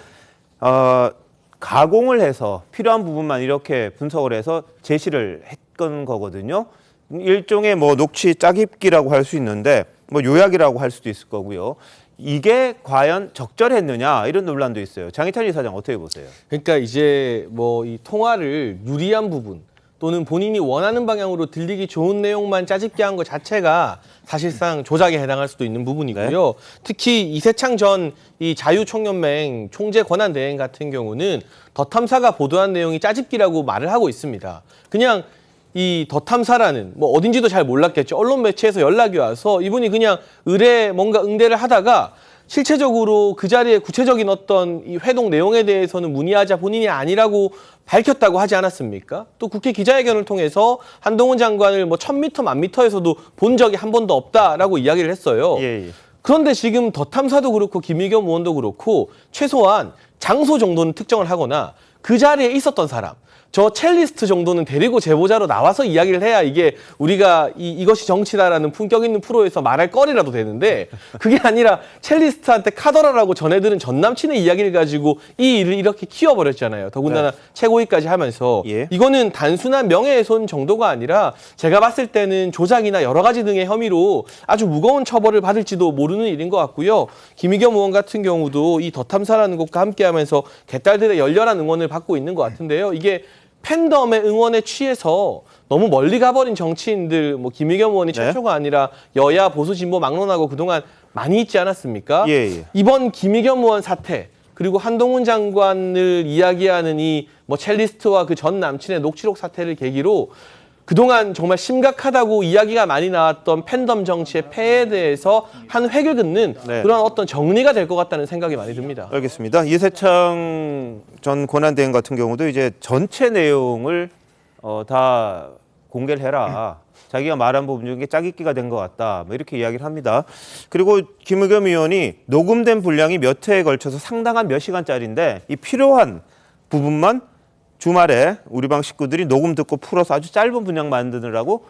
가공을 해서 필요한 부분만 이렇게 분석을 해서 제시를 했던 거거든요. 일종의 뭐 녹취 짜깁기라고 할 수 있는데 뭐 요약이라고 할 수도 있을 거고요. 이게 과연 적절했느냐 이런 논란도 있어요. 장희찬 이사장 어떻게 보세요? 그러니까 이제 뭐 이 통화를 유리한 부분 또는 본인이 원하는 방향으로 들리기 좋은 내용만 짜집기 한 것 자체가 사실상 조작에 해당할 수도 있는 부분이고요. 네. 특히 이세창 전 이 자유총연맹 총재 권한대행 같은 경우는 더 탐사가 보도한 내용이 짜집기라고 말을 하고 있습니다. 그냥 이 더 탐사라는 뭐 어딘지도 잘 몰랐겠죠. 언론 매체에서 연락이 와서 이분이 그냥 뭔가 응대를 하다가 실체적으로 그 자리에 구체적인 어떤 이 회동 내용에 대해서는 문의하자 본인이 아니라고 밝혔다고 하지 않았습니까? 또 국회 기자회견을 통해서 한동훈 장관을 뭐 1000m, 1000m에서도 본 적이 한 번도 없다라고 이야기를 했어요. 예. 그런데 지금 더 탐사도 그렇고 김의겸 의원도 그렇고 최소한 장소 정도는 특정을 하거나 그 자리에 있었던 사람, 저 첼리스트 정도는 데리고 제보자로 나와서 이야기를 해야 이게 우리가 이것이 정치다라는 품격 있는 프로에서 말할 거리라도 되는데 그게 아니라 첼리스트한테 카더라라고 전해들은 전 남친의 이야기를 가지고 이 일을 이렇게 키워버렸잖아요. 더군다나 최고위까지 하면서 이거는 단순한 명예훼손 정도가 아니라 제가 봤을 때는 조작이나 여러 가지 등의 혐의로 아주 무거운 처벌을 받을지도 모르는 일인 것 같고요. 김의겸 의원 같은 경우도 이 더 탐사라는 것과 함께하면서 개딸들의 열렬한 응원을 받고 있는 것 같은데요. 이게 팬덤의 응원에 취해서 너무 멀리 가버린 정치인들, 뭐 김의겸 의원이 최초가 아니라 여야 보수 진보 막론하고 그동안 많이 있지 않았습니까? 이번 김의겸 의원 사태 그리고 한동훈 장관을 이야기하는 이 뭐 첼리스트와 그 전 남친의 녹취록 사태를 계기로 그동안 정말 심각하다고 이야기가 많이 나왔던 팬덤 정치의 폐해에 대해서 한 획을 긋는 그런 어떤 정리가 될 것 같다는 생각이 많이 듭니다. 알겠습니다. 이세창 전 권한대행 같은 경우도 이제 전체 내용을 다 공개를 해라. 자기가 말한 부분 중에 짜깁기가 된 것 같다. 뭐 이렇게 이야기를 합니다. 그리고 김의겸 의원이 녹음된 분량이 몇 회에 걸쳐서 상당한 몇 시간짜리인데 이 필요한 부분만 주말에 우리 방 식구들이 녹음 듣고 풀어서 아주 짧은 분량 만드느라고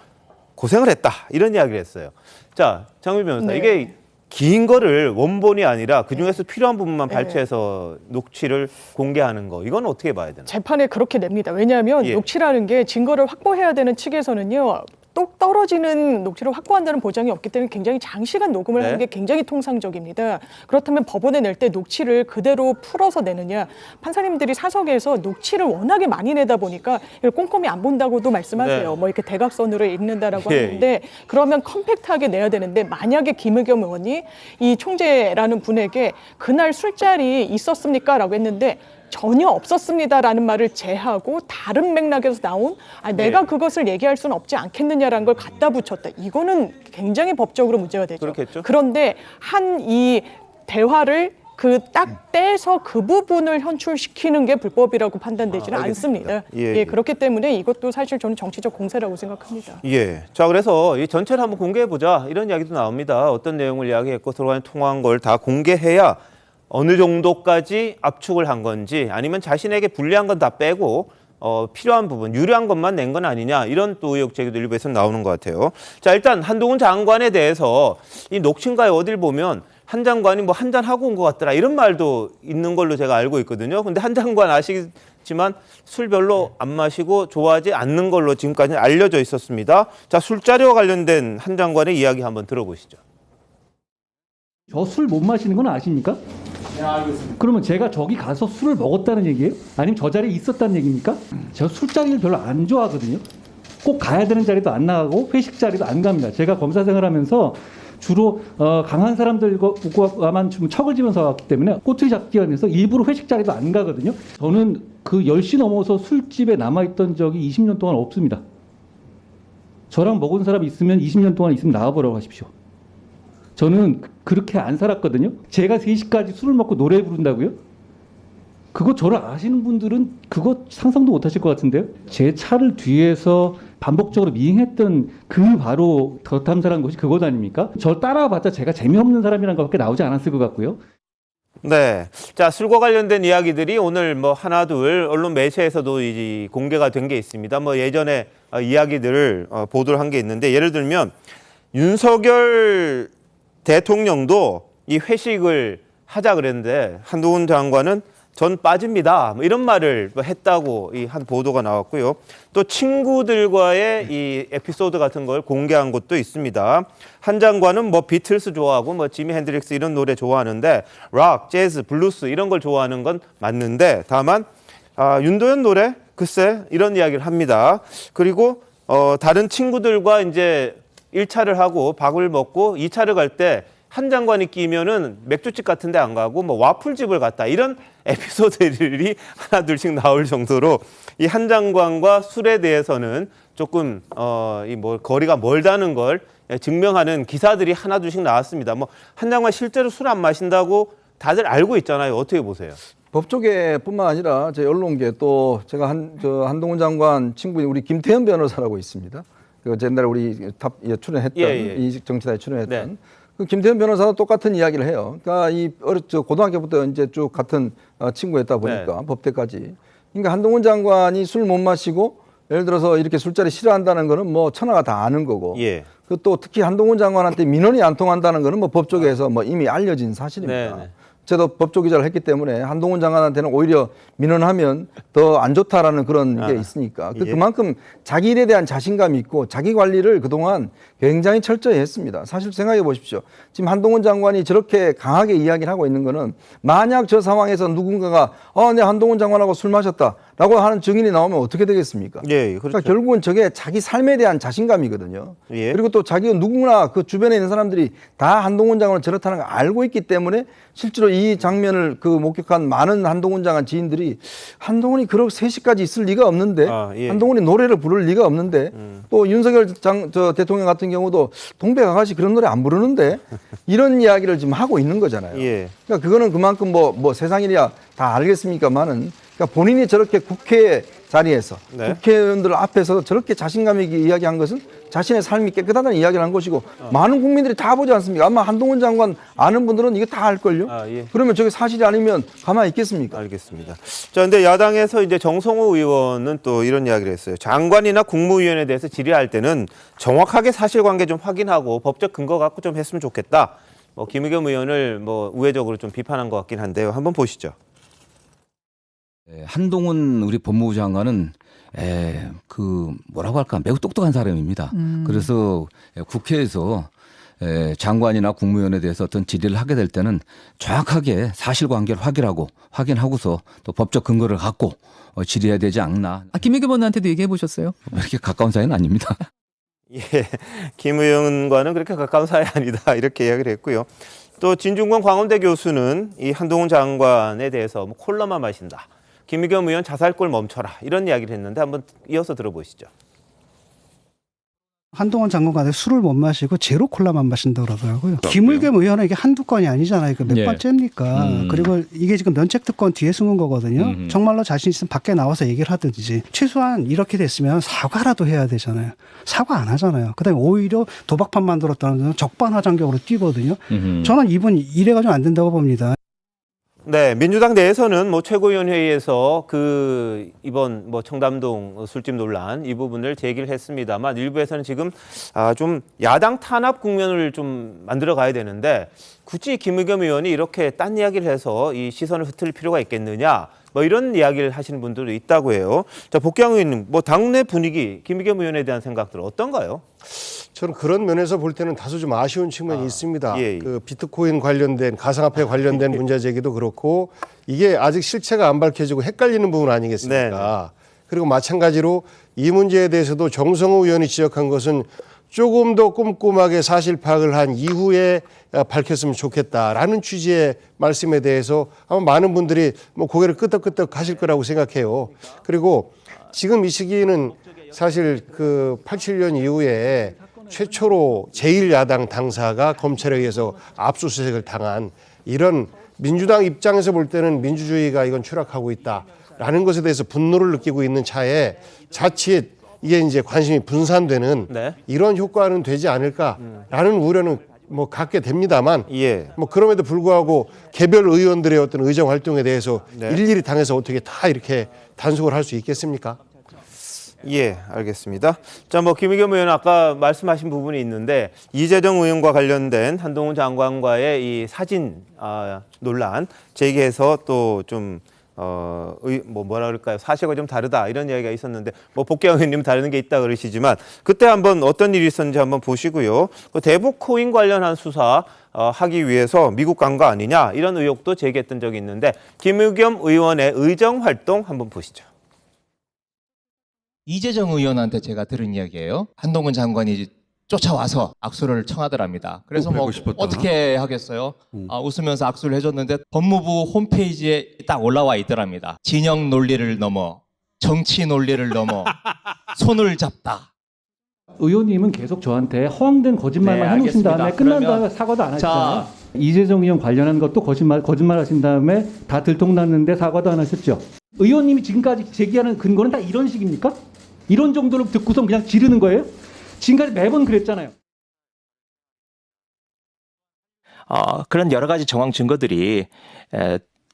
고생을 했다. 이런 이야기를 했어요. 자, 장미 변호사. 이게 긴 거를 원본이 아니라 그중에서 필요한 부분만 발췌해서 녹취를 공개하는 거. 이건 어떻게 봐야 되나요? 재판에 그렇게 냅니다. 왜냐하면 녹취라는 게 증거를 확보해야 되는 측에서는요. 똑 떨어지는 녹취를 확보한다는 보장이 없기 때문에 굉장히 장시간 녹음을 하는 게 굉장히 통상적입니다. 그렇다면 법원에 낼 때 녹취를 그대로 풀어서 내느냐. 판사님들이 사석에서 녹취를 워낙에 많이 내다 보니까 이걸 꼼꼼히 안 본다고도 말씀하세요. 뭐 이렇게 대각선으로 읽는다라고 하는데 그러면 컴팩트하게 내야 되는데 만약에 김의겸 의원이 이 총재라는 분에게 그날 술자리 있었습니까? 라고 했는데 전혀 없었습니다라는 말을 제하고 다른 맥락에서 나온 내가 그것을 얘기할 수는 없지 않겠느냐라는 걸 갖다 붙였다. 이거는 굉장히 법적으로 문제가 되죠. 그렇겠죠. 그런데 한 이 대화를 그 딱 떼서 그 부분을 현출시키는 게 불법이라고 판단되지는 않습니다. 그렇기 때문에 이것도 사실 저는 정치적 공세라고 생각합니다. 자, 그래서 이 전체를 한번 공개해보자. 이런 이야기도 나옵니다. 어떤 내용을 이야기했고 서로 간에 통화한 걸 다 공개해야 어느 정도까지 압축을 한 건지 아니면 자신에게 불리한 건 다 빼고 필요한 부분, 유리한 것만 낸 건 아니냐 이런 또 의혹 제기도 일부에서 나오는 것 같아요. 자, 일단 한동훈 장관에 대해서 이 녹취인가에 어딜 보면 한 장관이 뭐 한잔 하고 온 것 같더라 이런 말도 있는 걸로 제가 알고 있거든요. 근데 한 장관 아시겠지만 술 별로 안 마시고 좋아하지 않는 걸로 지금까지 알려져 있었습니다. 자, 술자리와 관련된 한 장관의 이야기 한번 들어보시죠. 저 술 못 마시는 건 아십니까? 네, 알겠습니다. 그러면 제가 저기 가서 술을 먹었다는 얘기예요? 아니면 저 자리에 있었다는 얘기입니까? 제가 술자리를 별로 안 좋아하거든요. 꼭 가야 되는 자리도 안 나가고 회식 자리도 안 갑니다. 제가 검사 생활하면서 주로 강한 사람들과만 좀 척을 지면서 왔기 때문에 꼬투리 잡기 위해서 일부러 회식 자리도 안 가거든요. 저는 그 10시 넘어서 술집에 남아있던 적이 20년 동안 없습니다. 저랑 먹은 사람 있으면 20년 동안 있으면 나와보라고 하십시오. 저는 그렇게 안 살았거든요. 제가 3시까지 술을 먹고 노래 부른다고요? 그거 저를 아시는 분들은 그거 상상도 못 하실 것 같은데요. 제 차를 뒤에서 반복적으로 미행했던 그 바로 더 탐사라는 것이 그것 아닙니까? 저 따라와봤자 제가 재미없는 사람이라는 것밖에 나오지 않았을 것 같고요. 네. 자, 술과 관련된 이야기들이 오늘 뭐 하나 둘 언론 매체에서도 이제 공개가 된 게 있습니다. 뭐 예전에 이야기들을 보도를 한 게 있는데 예를 들면 윤석열 대통령도 이 회식을 하자 그랬는데 한동훈 장관은 전 빠집니다. 뭐 이런 말을 했다고 이 한 보도가 나왔고요. 또 친구들과의 이 에피소드 같은 걸 공개한 것도 있습니다. 한 장관은 뭐 비틀스 좋아하고 뭐 지미 핸드릭스 이런 노래 좋아하는데 락, 재즈, 블루스 이런 걸 좋아하는 건 맞는데 다만 윤도현 노래 글쎄 이런 이야기를 합니다. 그리고 다른 친구들과 이제 1차를 하고 밥을 먹고 2차를 갈 때 한 장관이 끼면은 맥주집 같은 데 안 가고 뭐 와플집을 갔다 이런 에피소드들이 하나 둘씩 나올 정도로 이 한 장관과 술에 대해서는 조금 이 뭐 거리가 멀다는 걸 증명하는 기사들이 하나 둘씩 나왔습니다. 뭐 한 장관 실제로 술 안 마신다고 다들 알고 있잖아요. 어떻게 보세요? 법조계뿐만 아니라 저희 언론계 또 제가 한동훈 장관 친구인 우리 김태현 변호사라고 있습니다. 그 옛날에 우리 출연했던 이 정치다에 출연했던 그 김태현 변호사도 똑같은 이야기를 해요. 그러니까 저 고등학교부터 이제 쭉 같은 친구였다 보니까 법대까지. 그러니까 한동훈 장관이 술 못 마시고 예를 들어서 이렇게 술자리 싫어한다는 거는 뭐 천하가 다 아는 거고. 예. 그 또 특히 한동훈 장관한테 민원이 안 통한다는 거는 뭐 법조계에서 뭐 이미 알려진 사실입니다. 네네. 저도 법조 기자를 했기 때문에 한동훈 장관한테는 오히려 민원하면 더 안 좋다라는 그런 게 있으니까 예. 그만큼 자기 일에 대한 자신감이 있고 자기 관리를 그동안 굉장히 철저히 했습니다. 사실 생각해 보십시오. 지금 한동훈 장관이 저렇게 강하게 이야기를 하고 있는 거는 만약 저 상황에서 누군가가 내 한동훈 장관하고 술 마셨다라고 하는 증인이 나오면 어떻게 되겠습니까? 예, 그렇죠. 그러니까 결국은 저게 자기 삶에 대한 자신감이거든요. 예. 그리고 또 자기가 누구나 그 주변에 있는 사람들이 다 한동훈 장관을 저렇다는 걸 알고 있기 때문에 실제로 이 장면을 목격한 많은 한동훈 장관 지인들이 한동훈이 그렇게 3시까지 있을 리가 없는데 한동훈이 노래를 부를 리가 없는데 또 윤석열 대통령 같은 경우도 동백아가씨 그런 노래 안 부르는데 이런 이야기를 지금 하고 있는 거잖아요. 예. 그러니까 그거는 그만큼 뭐 세상이야 다 알겠습니까만은 그러니까 본인이 저렇게 국회 자리에서 국회의원들 앞에서 저렇게 자신감 있게 이야기한 것은 자신의 삶이 깨끗하다는 이야기를 한 것이고 많은 국민들이 다 보지 않습니까? 아마 한동훈 장관 아는 분들은 이거 다 알걸요? 예. 그러면 저게 사실이 아니면 가만히 있겠습니까? 알겠습니다. 자, 근데 야당에서 이제 정성호 의원은 또 이런 이야기를 했어요. 장관이나 국무위원에 대해서 질의할 때는 정확하게 사실관계 좀 확인하고 법적 근거 갖고 좀 했으면 좋겠다. 김의겸 의원을 우회적으로 좀 비판한 것 같긴 한데요. 한번 보시죠. 한동훈 우리 법무부 장관은 뭐라고 할까 매우 똑똑한 사람입니다. 그래서 국회에서 장관이나 국무위원에 대해서 어떤 질의를 하게 될 때는 정확하게 사실관계를 확인하고서 또 법적 근거를 갖고 질의해야 되지 않나. 김의겸 의원한테도 얘기해 보셨어요? 이렇게 가까운 사이는 아닙니다. 예, 김 의원과는 그렇게 가까운 사이 아니다 이렇게 이야기를 했고요. 또 진중권 광운대 교수는 이 한동훈 장관에 대해서 콜라만 마신다. 김의겸 의원 자살골 멈춰라 이런 이야기를 했는데 한번 이어서 들어보시죠. 한동훈 장관과 술을 못 마시고 제로 콜라만 마신다고 그러더라고요. 김의겸 의원은 이게 한두 건이 아니잖아요. 몇 번째입니까? 그리고 이게 지금 면책특권 뒤에 숨은 거거든요. 정말로 자신 있으면 밖에 나와서 얘기를 하든지 최소한 이렇게 됐으면 사과라도 해야 되잖아요. 사과 안 하잖아요. 그다음에 오히려 도박판 만들었다는 적반하장격으로 뛰거든요. 저는 이분 이래가지고 안 된다고 봅니다. 네, 민주당 내에서는 최고위원회의에서 이번 청담동 술집 논란 이 부분을 제기를 했습니다만 일부에서는 지금 좀 야당 탄압 국면을 좀 만들어 가야 되는데 굳이 김의겸 의원이 이렇게 딴 이야기를 해서 이 시선을 흐트릴 필요가 있겠느냐 이런 이야기를 하시는 분들도 있다고 해요. 자, 복귀양 의원님, 당내 분위기 김의겸 의원에 대한 생각들 어떤가요? 저는 그런 면에서 볼 때는 다소 좀 아쉬운 측면이 있습니다. 그 비트코인 관련된 가상화폐 관련된 문제 제기도 그렇고 이게 아직 실체가 안 밝혀지고 헷갈리는 부분 아니겠습니까? 그리고 마찬가지로 이 문제에 대해서도 정성호 의원이 지적한 것은 조금 더 꼼꼼하게 사실 파악을 한 이후에 밝혔으면 좋겠다라는 취지의 말씀에 대해서 아마 많은 분들이 고개를 끄덕끄덕 하실 거라고 생각해요. 그리고 지금 이 시기는 사실 87년 이후에 최초로 제1야당 당사가 검찰에 의해서 압수수색을 당한 이런 민주당 입장에서 볼 때는 민주주의가 이건 추락하고 있다라는 것에 대해서 분노를 느끼고 있는 차에 자칫 이게 이제 관심이 분산되는 이런 효과는 되지 않을까라는 우려는 갖게 됩니다만 그럼에도 불구하고 개별 의원들의 어떤 의정 활동에 대해서 일일이 당해서 어떻게 다 이렇게 단속을 할 수 있겠습니까? 예, 알겠습니다. 자, 김의겸 의원 아까 말씀하신 부분이 있는데 이재정 의원과 관련된 한동훈 장관과의 이 사진 논란 제기해서 또 좀 뭐라 그럴까요? 사실과 좀 다르다 이런 이야기가 있었는데 복귀양 의원님 다른 게 있다 그러시지만 그때 한번 어떤 일이 있었는지 한번 보시고요. 대북 코인 관련한 수사 하기 위해서 미국 간 거 아니냐 이런 의혹도 제기했던 적이 있는데 김의겸 의원의 의정 활동 한번 보시죠. 이재정 의원한테 제가 들은 이야기예요. 한동훈 장관이 쫓아와서 악수를 청하더랍니다. 그래서 어떻게 하겠어요? 웃으면서 악수를 해줬는데 법무부 홈페이지에 딱 올라와 있더랍니다. 진영 논리를 넘어 정치 논리를 넘어 손을 잡다. 의원님은 계속 저한테 허황된 거짓말만 해놓으신 다음에 끝난 다음에 사과도 안 하셨잖아요. 이재정 의원 관련한 것도 거짓말 하신 다음에 다 들통났는데 사과도 안 하셨죠. 의원님이 지금까지 제기하는 근거는 다 이런 식입니까? 이런 정도로 듣고선 그냥 지르는 거예요? 지금까지 매번 그랬잖아요. 그런 여러 가지 정황 증거들이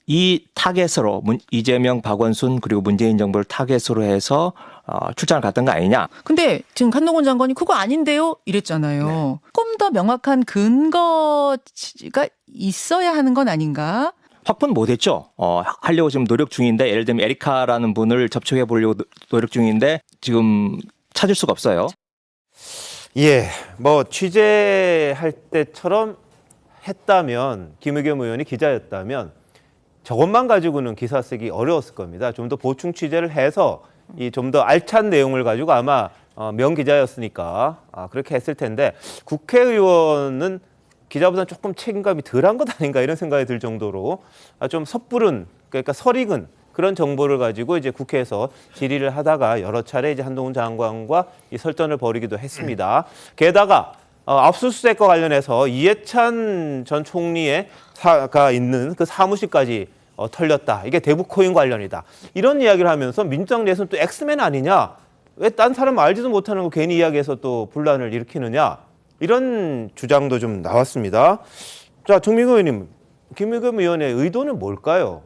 이 타겟으로 이재명, 박원순 그리고 문재인 정부를 타겟으로 해서 출장을 갔던 거 아니냐. 근데 지금 한동훈 장관이 그거 아닌데요? 이랬잖아요. 조금 더 명확한 근거가 있어야 하는 건 아닌가? 확보는 못했죠. 하려고 지금 노력 중인데 예를 들면 에리카라는 분을 접촉해 보려고 노력 중인데 지금 찾을 수가 없어요. 예, 뭐 취재할 때처럼 했다면 김의겸 의원이 기자였다면 저것만 가지고는 기사 쓰기 어려웠을 겁니다. 좀 더 보충 취재를 해서 이 좀 더 알찬 내용을 가지고 아마 명기자였으니까 그렇게 했을 텐데 국회의원은 기자보다는 조금 책임감이 덜한 것 아닌가 이런 생각이 들 정도로 좀 섣부른 그러니까 설익은 그런 정보를 가지고 이제 국회에서 질의를 하다가 여러 차례 이제 한동훈 장관과 이 설전을 벌이기도 했습니다. 게다가 압수수색과 관련해서 이해찬 전 총리의 가 있는 그 사무실까지 털렸다. 이게 대북코인 관련이다. 이런 이야기를 하면서 민주당 내에서는 또 엑스맨 아니냐? 왜 딴 사람 알지도 못하는 거 괜히 이야기해서 또 분란을 일으키느냐? 이런 주장도 좀 나왔습니다. 자, 정민구 의원님, 김의겸 의원의 의도는 뭘까요?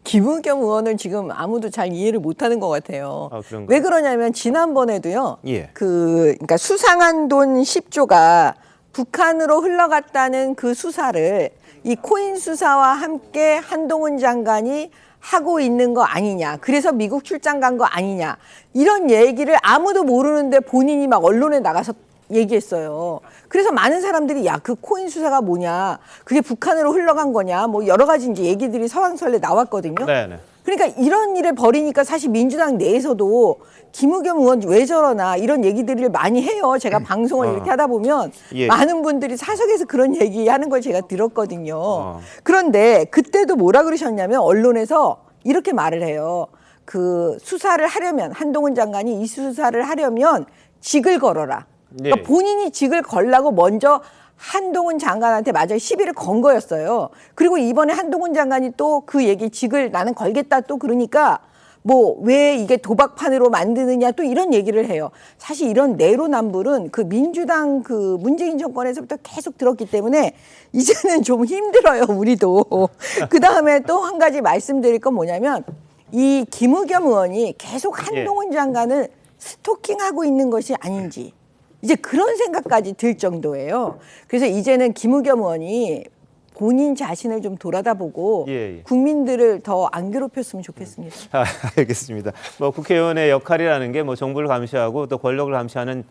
김의겸 의원을 지금 아무도 잘 이해를 못하는 것 같아요. 그런가요? 왜 그러냐면 지난번에도요. 예. 그러니까 수상한 돈 10조가 북한으로 흘러갔다는 그 수사를 이 코인 수사와 함께 한동훈 장관이 하고 있는 거 아니냐. 그래서 미국 출장 간 거 아니냐. 이런 얘기를 아무도 모르는데 본인이 막 언론에 나가서 얘기했어요. 그래서 많은 사람들이 야, 그 코인 수사가 뭐냐. 그게 북한으로 흘러간 거냐. 뭐 여러 가지 이제 얘기들이 서왕설레 나왔거든요. 네네. 그러니까 이런 일을 벌이니까 사실 민주당 내에서도 김의겸 의원 왜 저러나 이런 얘기들을 많이 해요. 제가 방송을 이렇게 하다 보면 예. 많은 분들이 사석에서 그런 얘기하는 걸 제가 들었거든요. 그런데 그때도 뭐라 그러셨냐면 언론에서 이렇게 말을 해요. 그 수사를 하려면 한동훈 장관이 이 수사를 하려면 직을 걸어라. 그러니까 본인이 직을 걸라고 먼저 한동훈 장관한테 맞아요. 시비를 건 거였어요. 그리고 이번에 한동훈 장관이 또 그 얘기 직을 나는 걸겠다 또 그러니까 뭐 왜 이게 도박판으로 만드느냐 또 이런 얘기를 해요. 사실 이런 내로남불은 그 민주당 그 문재인 정권에서부터 계속 들었기 때문에 이제는 좀 힘들어요. 우리도. 그다음에 또 한 가지 말씀드릴 건 뭐냐면 이 김의겸 의원이 계속 한동훈 장관을 스토킹하고 있는 것이 아닌지 이제 그런 생각까지 들 정도예요. 그래서 이제는 김의겸 의원이 본인 자신을 좀 돌아다보고 국민들을 더 안 괴롭혔으면 좋겠습니다. 알겠습니다. 뭐 국회의원의 역할이라는 게 뭐 정부를 감시하고 또 권력을 감시하는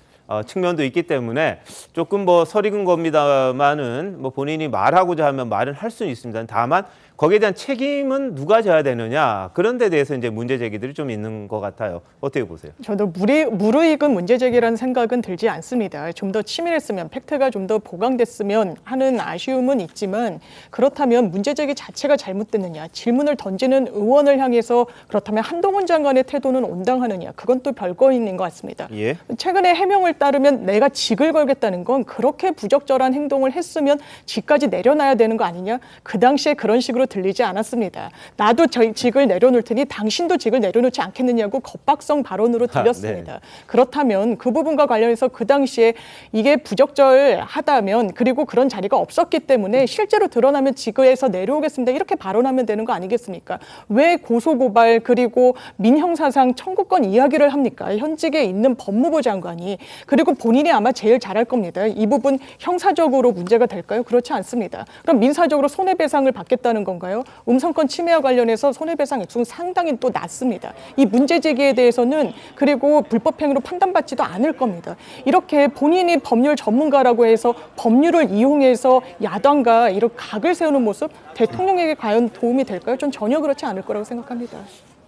측면도 있기 때문에 조금 뭐 설익은 겁니다만은 뭐 본인이 말하고자 하면 말은 할 수는 있습니다. 다만 거기에 대한 책임은 누가 져야 되느냐 그런 데 대해서 이제 문제 제기들이 좀 있는 것 같아요. 어떻게 보세요? 저도 무르익은 문제 제기라는 생각은 들지 않습니다. 좀 더 치밀했으면 팩트가 좀 더 보강됐으면 하는 아쉬움은 있지만 그렇다면 문제 제기 자체가 잘못됐느냐 질문을 던지는 의원을 향해서 그렇다면 한동훈 장관의 태도는 온당하느냐 그건 또 별거인 것 같습니다. 예. 최근에 해명을 따르면 내가 직을 걸겠다는 건 그렇게 부적절한 행동을 했으면 직까지 내려놔야 되는 거 아니냐 그 당시에 그런 식으로 들리지 않았습니다. 나도 직을 내려놓을 테니 당신도 직을 내려놓지 않겠느냐고 겁박성 발언으로 들렸습니다. 네. 그렇다면 그 부분과 관련해서 그 당시에 이게 부적절하다면 그리고 그런 자리가 없었기 때문에 실제로 드러나면 직에서 내려오겠습니다. 이렇게 발언하면 되는 거 아니겠습니까? 왜 고소고발 그리고 민형사상 청구권 이야기를 합니까? 현직에 있는 법무부 장관이 그리고 본인이 아마 제일 잘할 겁니다. 이 부분 형사적으로 문제가 될까요? 그렇지 않습니다. 그럼 민사적으로 손해배상을 받겠다는 건가요? 음성권 침해와 관련해서 손해배상 액수는 상당히 또 낮습니다. 이 문제 제기에 대해서는 그리고 불법행위로 판단받지도 않을 겁니다. 이렇게 본인이 법률 전문가라고 해서 법률을 이용해서 야당과 이런 각을 세우는 모습 대통령에게 과연 도움이 될까요? 전 전혀 그렇지 않을 거라고 생각합니다.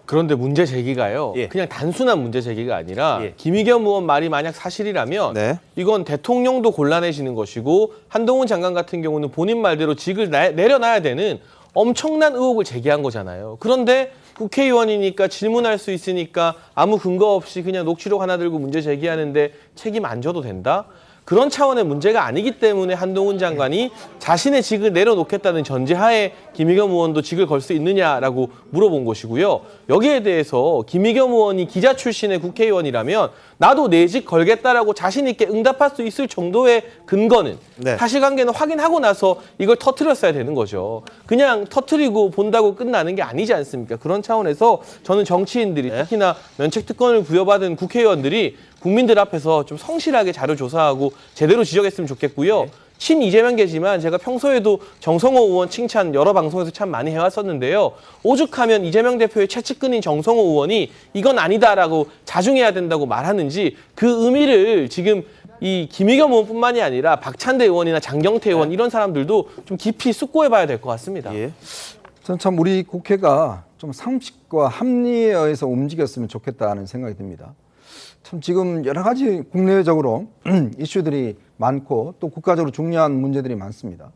그런데 문제 제기가요. 그냥 단순한 문제 제기가 아니라 김의겸 의원 말이 만약 사실이라면 이건 대통령도 곤란해지는 것이고 한동훈 장관 같은 경우는 본인 말대로 직을 내려놔야 되는 엄청난 의혹을 제기한 거잖아요. 그런데 국회의원이니까 질문할 수 있으니까 아무 근거 없이 그냥 녹취록 하나 들고 문제 제기하는데 책임 안 져도 된다? 그런 차원의 문제가 아니기 때문에 한동훈 장관이 자신의 직을 내려놓겠다는 전제하에 김의겸 의원도 직을 걸 수 있느냐라고 물어본 것이고요. 여기에 대해서 김의겸 의원이 기자 출신의 국회의원이라면 나도 내직 걸겠다라고 자신 있게 응답할 수 있을 정도의 근거는 네. 사실관계는 확인하고 나서 이걸 터트렸어야 되는 거죠. 그냥 터트리고 본다고 끝나는 게 아니지 않습니까? 그런 차원에서 저는 정치인들이 특히나 면책특권을 부여받은 국회의원들이 국민들 앞에서 좀 성실하게 자료 조사하고 제대로 지적했으면 좋겠고요. 친 이재명계지만 제가 평소에도 정성호 의원 칭찬 여러 방송에서 참 많이 해왔었는데요. 오죽하면 이재명 대표의 최측근인 정성호 의원이 이건 아니다라고 자중해야 된다고 말하는지 그 의미를 지금 이 김의겸 의원뿐만이 아니라 박찬대 의원이나 장경태 의원 이런 사람들도 좀 깊이 숙고해봐야 될 것 같습니다. 저는 참 우리 국회가 좀 상식과 합리에 의해서 움직였으면 좋겠다는 생각이 듭니다. 참 지금 여러 가지 국내적으로 이슈들이 많고 또 국가적으로 중요한 문제들이 많습니다.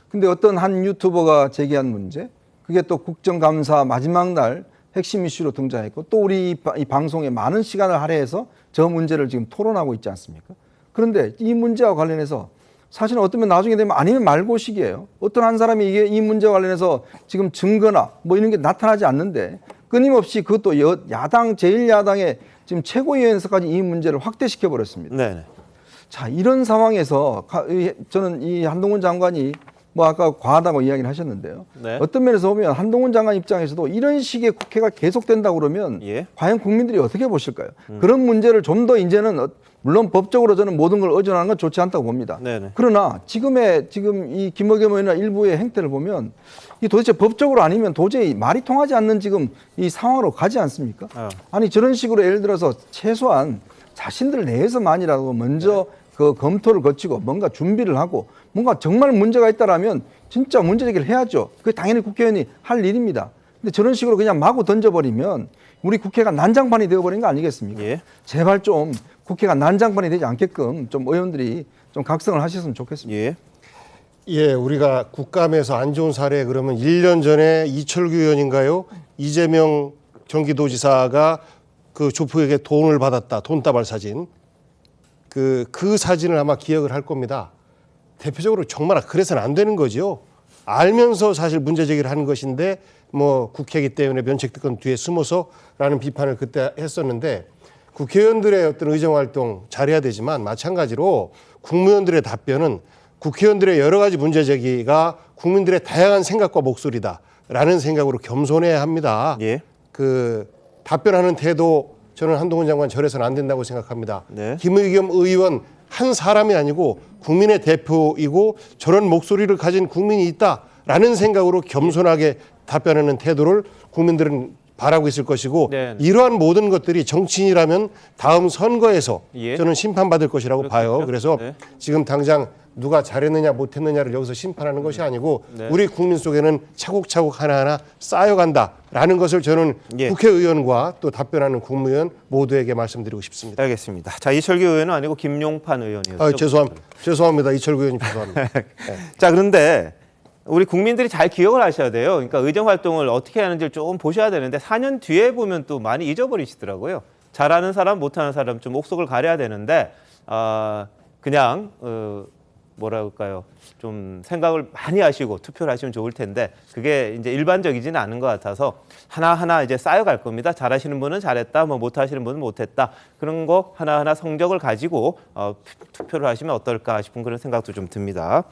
근데 어떤 한 유튜버가 제기한 문제, 그게 또 국정감사 마지막 날 핵심 이슈로 등장했고 또 우리 이 방송에 많은 시간을 할애해서 저 문제를 지금 토론하고 있지 않습니까? 그런데 이 문제와 관련해서 사실은 어쩌면 나중에 되면 아니면 말고식이에요. 어떤 한 사람이 이 문제와 관련해서 지금 증거나 뭐 이런 게 나타나지 않는데 끊임없이 그것도 야당, 제1야당의 지금 최고위원회에서까지 이 문제를 확대시켜 버렸습니다. 네. 자, 이런 상황에서 저는 이 한동훈 장관이 뭐 아까 과하다고 이야기를 하셨는데요. 네. 어떤 면에서 보면 한동훈 장관 입장에서도 이런 식의 국회가 계속된다고 그러면 과연 국민들이 어떻게 보실까요? 그런 문제를 좀 더 이제는 물론 법적으로 저는 모든 걸 의존하는 건 좋지 않다고 봅니다. 네네. 그러나 지금 이 김의겸 의원이나 일부의 행태를 보면 이 도대체 법적으로 아니면 도저히 말이 통하지 않는 지금 이 상황으로 가지 않습니까? 아니 저런 식으로 예를 들어서 최소한 자신들 내에서만이라도 먼저 그 검토를 거치고 뭔가 준비를 하고 뭔가 정말 문제가 있다라면 진짜 문제 제기를 해야죠. 그게 당연히 국회의원이 할 일입니다. 근데 저런 식으로 그냥 마구 던져버리면 우리 국회가 난장판이 되어버린 거 아니겠습니까? 제발 좀 국회가 난장판이 되지 않게끔 좀 의원들이 좀 각성을 하셨으면 좋겠습니다. 예, 우리가 국감에서 안 좋은 사례 그러면 1년 전에 이철규 의원인가요? 이재명 경기도지사가 그 조폭에게 돈을 받았다. 돈다발 사진. 그 사진을 아마 기억을 할 겁니다. 대표적으로 정말 그래서는 안 되는 거죠. 알면서 사실 문제 제기를 하는 것인데 뭐 국회이기 때문에 면책특권 뒤에 숨어서라는 비판을 그때 했었는데 국회의원들의 어떤 의정활동 잘해야 되지만 마찬가지로 국무위원들의 답변은 국회의원들의 여러 가지 문제 제기가 국민들의 다양한 생각과 목소리다라는 생각으로 겸손해야 합니다. 그 답변하는 태도 저는 한동훈 장관 저래서는 안 된다고 생각합니다. 김의겸 의원 한 사람이 아니고 국민의 대표이고 저런 목소리를 가진 국민이 있다라는 생각으로 겸손하게 답변하는 태도를 국민들은 바라고 있을 것이고 이러한 모든 것들이 정치인이라면 다음 선거에서 저는 심판받을 것이라고 봐요. 그래서 지금 당장 누가 잘했느냐 못했느냐를 여기서 심판하는 것이 아니고 우리 국민 속에는 차곡차곡 하나하나 쌓여간다라는 것을 저는 국회의원과 또 답변하는 국무위원 모두에게 말씀드리고 싶습니다. 알겠습니다. 자, 이철규 의원은 아니고 김용판 의원이었죠. 죄송합니다. 이철규 의원님 죄송합니다. 자, 그런데 우리 국민들이 잘 기억을 하셔야 돼요. 그러니까 의정 활동을 어떻게 하는지를 좀 보셔야 되는데 4년 뒤에 보면 또 많이 잊어버리시더라고요. 잘하는 사람, 못하는 사람 좀 옥석을 가려야 되는데 그냥 뭐라 할까요? 좀 생각을 많이 하시고 투표를 하시면 좋을 텐데 그게 이제 일반적이지는 않은 것 같아서 하나하나 이제 쌓여갈 겁니다. 잘하시는 분은 잘했다, 뭐 못하시는 분은 못했다. 그런 거 하나하나 성적을 가지고 투표를 하시면 어떨까 싶은 그런 생각도 좀 듭니다.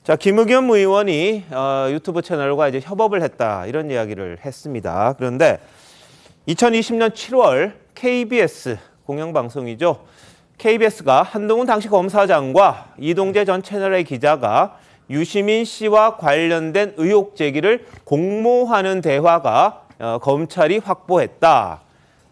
자, 김의겸 의원이 유튜브 채널과 이제 협업을 했다 이런 이야기를 했습니다. 그런데 2020년 7월 KBS 공영방송이죠. KBS가 한동훈 당시 검사장과 이동재 전 채널A 기자가 유시민 씨와 관련된 의혹 제기를 공모하는 대화가 검찰이 확보했다.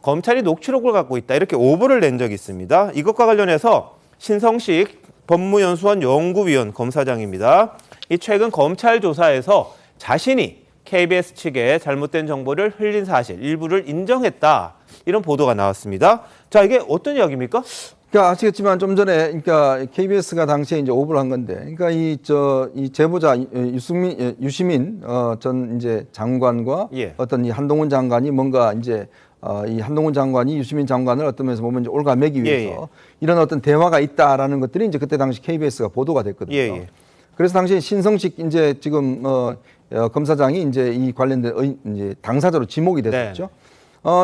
검찰이 녹취록을 갖고 있다. 이렇게 오보를 낸 적이 있습니다. 이것과 관련해서 신성식 법무연수원 연구위원 검사장입니다. 이 최근 검찰 조사에서 자신이 KBS 측에 잘못된 정보를 흘린 사실 일부를 인정했다. 이런 보도가 나왔습니다. 자, 이게 어떤 이야기입니까? 그러니까 아시겠지만 좀 전에 그러니까 KBS가 당시에 이제 오보를 한 건데, 그러니까 이 제보자 유시민 전 이제 장관과 어떤 이 한동훈 장관이 뭔가 이제 이 한동훈 장관이 유시민 장관을 어떤 면에서 보면 이제 올가매기 위해서 이런 어떤 대화가 있다라는 것들이 이제 그때 당시 KBS가 보도가 됐거든요. 그래서 당시 신성식 이제 지금 검사장이 이제 이 관련된 이제 당사자로 지목이 됐었죠.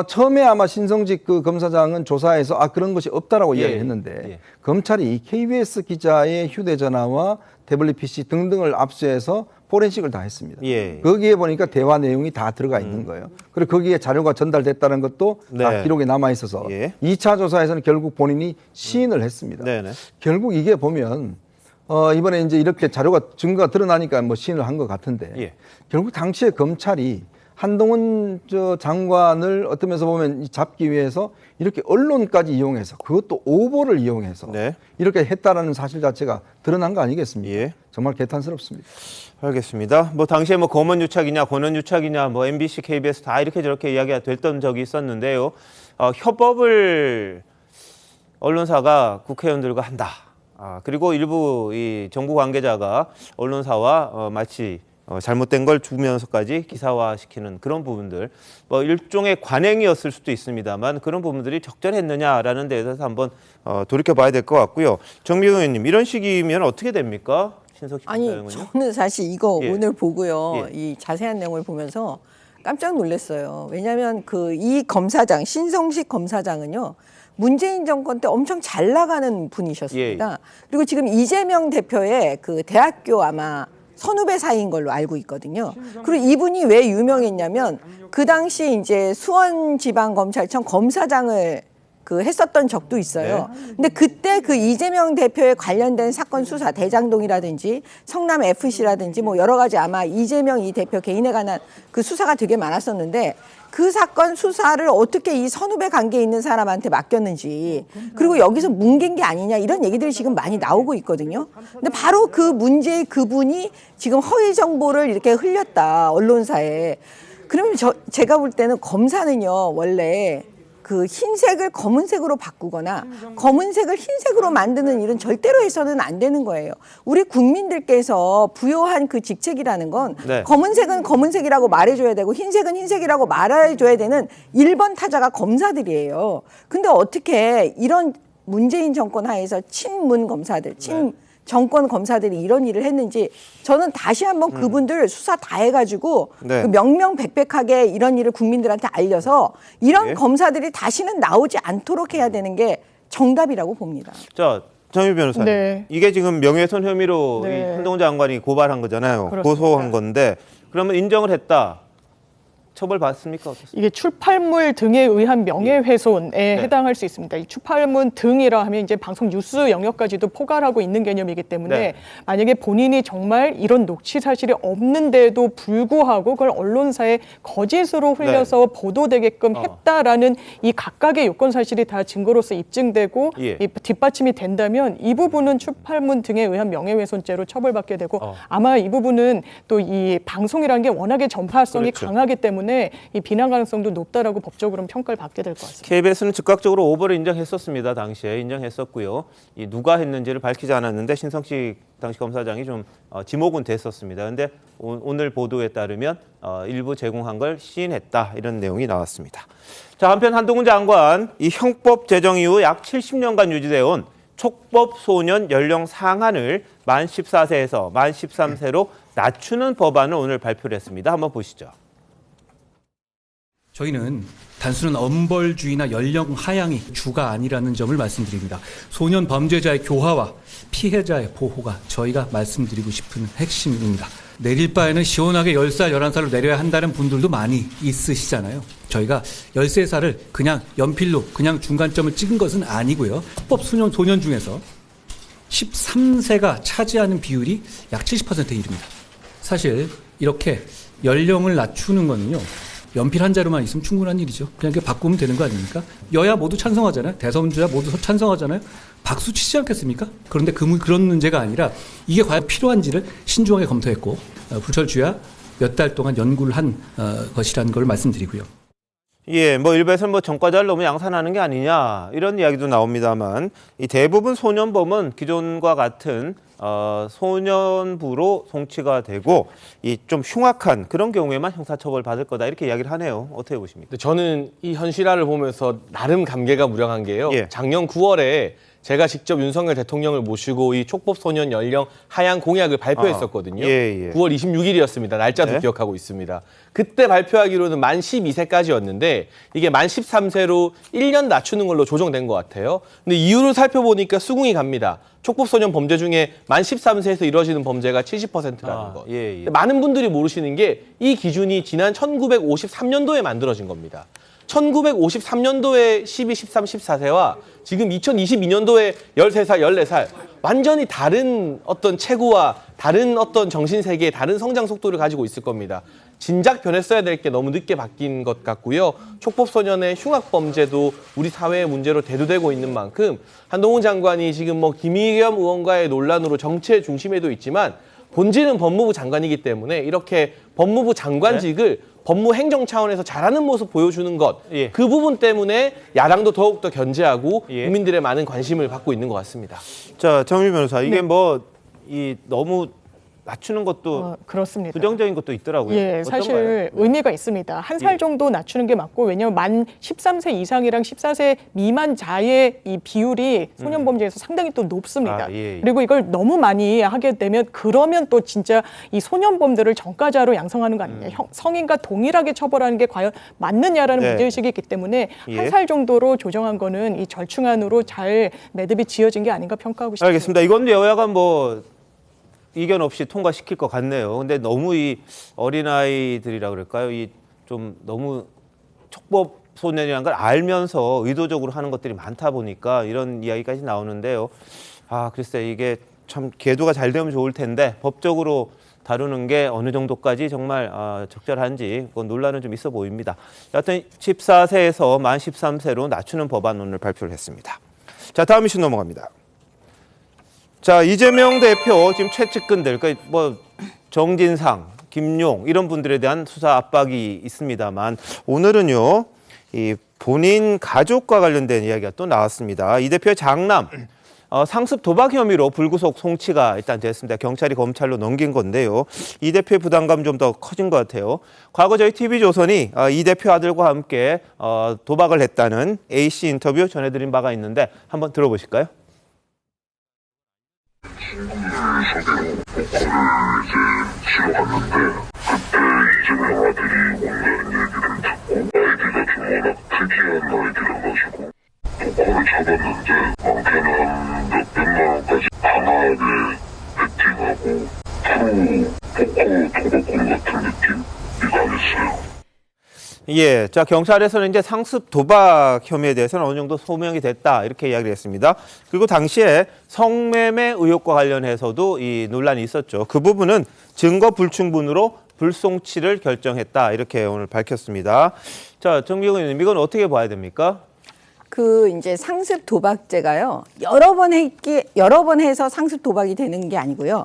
처음에 아마 신성직 그 검사장은 조사에서 그런 것이 없다라고 이야기를 했는데 검찰이 KBS 기자의 휴대전화와 태블릿 PC 등등을 압수해서 포렌식을 다 했습니다. 거기에 보니까 대화 내용이 다 들어가 있는 거예요. 그리고 거기에 자료가 전달됐다는 것도 다 기록에 남아 있어서 2차 조사에서는 결국 본인이 시인을 했습니다. 결국 이게 보면 이번에 이제 이렇게 자료가 증거가 드러나니까 뭐 시인을 한 것 같은데 결국 당시에 검찰이 한동훈 장관을 어떤 면에서 보면 잡기 위해서 이렇게 언론까지 이용해서 그것도 오보를 이용해서 이렇게 했다라는 사실 자체가 드러난 거 아니겠습니까? 정말 개탄스럽습니다. 알겠습니다. 뭐 당시에 뭐 검언유착이냐 권언유착이냐 뭐 MBC, KBS 다 이렇게 저렇게 이야기가 됐던 적이 있었는데요. 협법을 언론사가 국회의원들과 한다. 그리고 일부 이 정부 관계자가 언론사와 마치 잘못된 걸 주면서까지 기사화시키는 그런 부분들, 뭐 일종의 관행이었을 수도 있습니다만 그런 부분들이 적절했느냐라는 데 대해서 한번 돌이켜봐야 될 것 같고요. 정미경 의원님, 이런 식이면 어떻게 됩니까? 신석희 아니, 저는 사실 이거 오늘 보고요. 이 자세한 내용을 보면서 깜짝 놀랐어요. 왜냐하면 이 검사장, 신성식 검사장은요. 문재인 정권 때 엄청 잘 나가는 분이셨습니다. 그리고 지금 이재명 대표의 그 대학교 아마 선후배 사이인 걸로 알고 있거든요. 그리고 이분이 왜 유명했냐면 그 당시 이제 수원지방검찰청 검사장을 했었던 적도 있어요. 근데 그때 그 이재명 대표에 관련된 사건 수사, 대장동이라든지 성남 FC라든지 뭐 여러 가지 아마 이재명 이 대표 개인에 관한 그 수사가 되게 많았었는데 그 사건 수사를 어떻게 이 선후배 관계에 있는 사람한테 맡겼는지, 그리고 여기서 뭉갠 게 아니냐 이런 얘기들이 지금 많이 나오고 있거든요. 근데 바로 그 문제의 그분이 지금 허위 정보를 이렇게 흘렸다, 언론사에. 그러면 제가 볼 때는 검사는요, 원래 그 흰색을 검은색으로 바꾸거나 검은색을 흰색으로 만드는 일은 절대로 해서는 안 되는 거예요. 우리 국민들께서 부여한 그 직책이라는 건 검은색은 검은색이라고 말해줘야 되고 흰색은 흰색이라고 말해줘야 되는 1번 타자가 검사들이에요. 근데 어떻게 이런 문재인 정권 하에서 친문 검사들, 정권 검사들이 이런 일을 했는지 저는 다시 한번 그분들 수사 다 해가지고 그 명명백백하게 이런 일을 국민들한테 알려서 이런 검사들이 다시는 나오지 않도록 해야 되는 게 정답이라고 봅니다. 자, 정유 변호사님, 이게 지금 명예훼손 혐의로 이 한동훈 장관이 고발한 거잖아요. 그렇습니다. 고소한 건데 그러면 인정을 했다. 처벌 받습니까? 어떻습니까? 이게 출판물 등에 의한 명예훼손에 해당할 수 있습니다. 이 출판물 등이라 하면 이제 방송 뉴스 영역까지도 포괄하고 있는 개념이기 때문에 만약에 본인이 정말 이런 녹취 사실이 없는데도 불구하고 그걸 언론사에 거짓으로 흘려서 보도되게끔 했다라는 이 각각의 요건 사실이 다 증거로서 입증되고 이 뒷받침이 된다면 이 부분은 출판물 등에 의한 명예훼손죄로 처벌받게 되고 아마 이 부분은 또 이 방송이라는 게 워낙에 전파성이 강하기 때문에 이 비난 가능성도 높다라고 법적으로는 평가를 받게 될 것 같습니다. KBS는 즉각적으로 오보를 인정했었습니다. 당시에 인정했었고요. 이 누가 했는지를 밝히지 않았는데 신성식 당시 검사장이 좀 지목은 됐었습니다. 그런데 오늘 보도에 따르면 일부 제공한 걸 시인했다, 이런 내용이 나왔습니다. 자, 한편 한동훈 장관, 이 형법 제정 이후 약 70년간 유지되어 온 촉법 소년 연령 상한을 만 14세에서 만 13세로 낮추는 법안을 오늘 발표를 했습니다. 한번 보시죠. 저희는 단순한 엄벌주의나 연령 하향이 주가 아니라는 점을 말씀드립니다. 소년 범죄자의 교화와 피해자의 보호가 저희가 말씀드리고 싶은 핵심입니다. 내릴 바에는 시원하게 10살, 11살로 내려야 한다는 분들도 많이 있으시잖아요. 저희가 13살을 그냥 연필로 그냥 중간점을 찍은 것은 아니고요. 합법 소년 중에서 13세가 차지하는 비율이 약 70%에 이릅니다. 사실 이렇게 연령을 낮추는 거는요, 연필 한 자루만 있으면 충분한 일이죠. 그냥 이렇게 바꾸면 되는 거 아닙니까? 여야 모두 찬성하잖아요. 대선주자 모두 찬성하잖아요. 박수 치지 않겠습니까? 그런데 그런 문제가 아니라 이게 과연 필요한지를 신중하게 검토했고 불철주야 몇 달 동안 연구를 한 것이라는 걸 말씀드리고요. 예, 뭐 일부에서는 뭐 전과자를 너무 양산하는 게 아니냐 이런 이야기도 나옵니다만 이 대부분 소년범은 기존과 같은 소년부로 송치가 되고 이 좀 흉악한 그런 경우에만 형사처벌 받을 거다 이렇게 이야기를 하네요. 어떻게 보십니까? 저는 이 현실화를 보면서 나름 감개가 무량한 게요. 작년 9월에 제가 직접 윤석열 대통령을 모시고 이 촉법소년 연령 하향 공약을 발표했었거든요. 9월 26일이었습니다. 날짜도 기억하고 있습니다. 그때 발표하기로는 만 12세까지였는데 이게 만 13세로 1년 낮추는 걸로 조정된 것 같아요. 근데 이유를 살펴보니까 수긍이 갑니다. 촉법소년 범죄 중에 만 13세에서 이루어지는 범죄가 70%라는 것. 많은 분들이 모르시는 게 이 기준이 지난 1953년도에 만들어진 겁니다. 1953년도에 12, 13, 14세와 지금 2022년도에 13살, 14살 완전히 다른 어떤 체구와 다른 어떤 정신세계, 다른 성장 속도를 가지고 있을 겁니다. 진작 변했어야 될 게 너무 늦게 바뀐 것 같고요. 촉법소년의 흉악범죄도 우리 사회의 문제로 대두되고 있는 만큼 한동훈 장관이 지금 뭐 김의겸 의원과의 논란으로 정치의 중심에도 있지만 본질은 법무부 장관이기 때문에 이렇게 법무부 장관직을 법무행정 차원에서 잘하는 모습 보여주는 것, 그 부분 때문에 야당도 더욱더 견제하고 국민들의 많은 관심을 받고 있는 것 같습니다. 자, 정미 변호사, 이게 너무 낮추는 것도 그렇습니다. 부정적인 것도 있더라고요. 예, 사실 의미가 있습니다. 한 살 정도 낮추는 게 맞고, 왜냐하면 만 13세 이상이랑 14세 미만자의 이 비율이 소년범죄에서 상당히 또 높습니다. 그리고 이걸 너무 많이 하게 되면 그러면 또 진짜 이 소년범들을 전과자로 양성하는 거 아니냐. 성인과 동일하게 처벌하는 게 과연 맞느냐라는 문제의식이 있기 때문에 한 살 정도로 조정한 거는 이 절충안으로 잘 매듭이 지어진 게 아닌가 평가하고 싶습니다. 알겠습니다. 이건 여야가 이견 없이 통과시킬 것 같네요. 근데 너무 이 어린아이들이라 그럴까요? 좀 너무 촉법 소년이라는 걸 알면서 의도적으로 하는 것들이 많다 보니까 이런 이야기까지 나오는데요. 글쎄 이게 참 계도가 잘 되면 좋을 텐데 법적으로 다루는 게 어느 정도까지 정말 적절한지 그건 논란은 좀 있어 보입니다. 여하튼 14세에서 만 13세로 낮추는 법안을 발표를 했습니다. 자, 다음 이슈 넘어갑니다. 자, 이재명 대표 지금 최측근들, 정진상, 김용 이런 분들에 대한 수사 압박이 있습니다만 오늘은요, 이 본인 가족과 관련된 이야기가 또 나왔습니다. 이 대표의 장남 상습 도박 혐의로 불구속 송치가 일단 됐습니다. 경찰이 검찰로 넘긴 건데요. 이 대표의 부담감 좀 더 커진 것 같아요. 과거 저희 TV조선이 이 대표 아들과 함께 도박을 했다는 A씨 인터뷰 전해드린 바가 있는데 한번 들어보실까요? 소개로 보컬을 치러 갔는데 그때 이재명 아들이 온다는 얘기를 듣고 아이디가 좀 워낙 특이한 아이디라 가지고 보컬을 잡았는데 많게는 몇백만 원까지 강하게 베팅하고 프로 보컬 도박꾼 같은 느낌이 강했어요. 자, 경찰에서는 이제 상습 도박 혐의에 대해서는 어느 정도 소명이 됐다 이렇게 이야기를 했습니다. 그리고 당시에 성매매 의혹과 관련해서도 이 논란이 있었죠. 그 부분은 증거 불충분으로 불송치를 결정했다 이렇게 오늘 밝혔습니다. 자, 정미경 의원님 이건 어떻게 봐야 됩니까? 이제 상습 도박죄가요. 여러 번 해서 상습 도박이 되는 게 아니고요.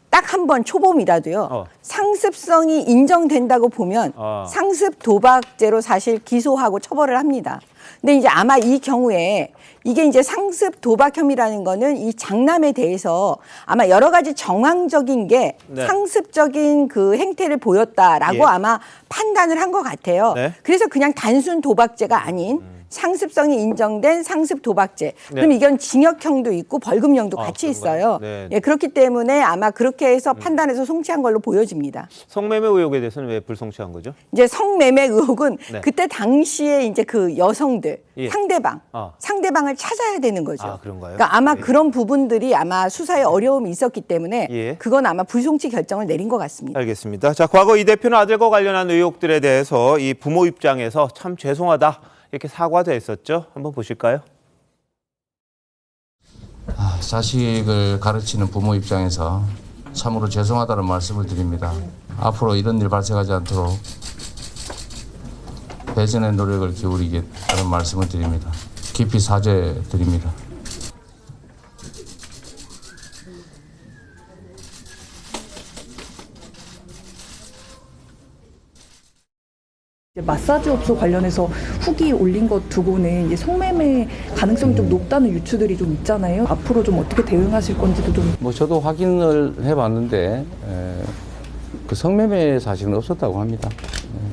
딱 한 번 초범이라도요. 상습성이 인정된다고 보면 상습 도박죄로 사실 기소하고 처벌을 합니다. 근데 이제 아마 이 경우에 이게 이제 상습 도박 혐의라는 거는 이 장남에 대해서 아마 여러 가지 정황적인 게 상습적인 그 행태를 보였다라고 아마 판단을 한 것 같아요. 그래서 그냥 단순 도박죄가 아닌 상습성이 인정된 상습 도박죄. 그럼 이건 징역형도 있고 벌금형도 같이 있어요. 그렇기 때문에 아마 그렇게 해서 판단해서 송치한 걸로 보여집니다. 성매매 의혹에 대해서는 왜 불송치한 거죠? 이제 성매매 의혹은 그때 당시에 이제 그 여성들 상대방을 찾아야 되는 거죠. 그런가요? 그러니까 아마 그런 부분들이 아마 수사에 어려움이 있었기 때문에 그건 아마 불송치 결정을 내린 것 같습니다. 알겠습니다. 자, 과거 이 대표는 아들과 관련한 의혹들에 대해서 이 부모 입장에서 참 죄송하다 이렇게 사과도 했었죠. 한번 보실까요? 자식을 가르치는 부모 입장에서 참으로 죄송하다는 말씀을 드립니다. 앞으로 이런 일 발생하지 않도록 배전의 노력을 기울이겠다는 말씀을 드립니다. 깊이 사죄드립니다. 마사지 업소 관련해서 후기 올린 것 두고는 이제 성매매 가능성이 좀 높다는 유추들이 좀 있잖아요. 앞으로 좀 어떻게 대응하실 건지도 좀. 저도 확인을 해봤는데 그 성매매 사실은 없었다고 합니다.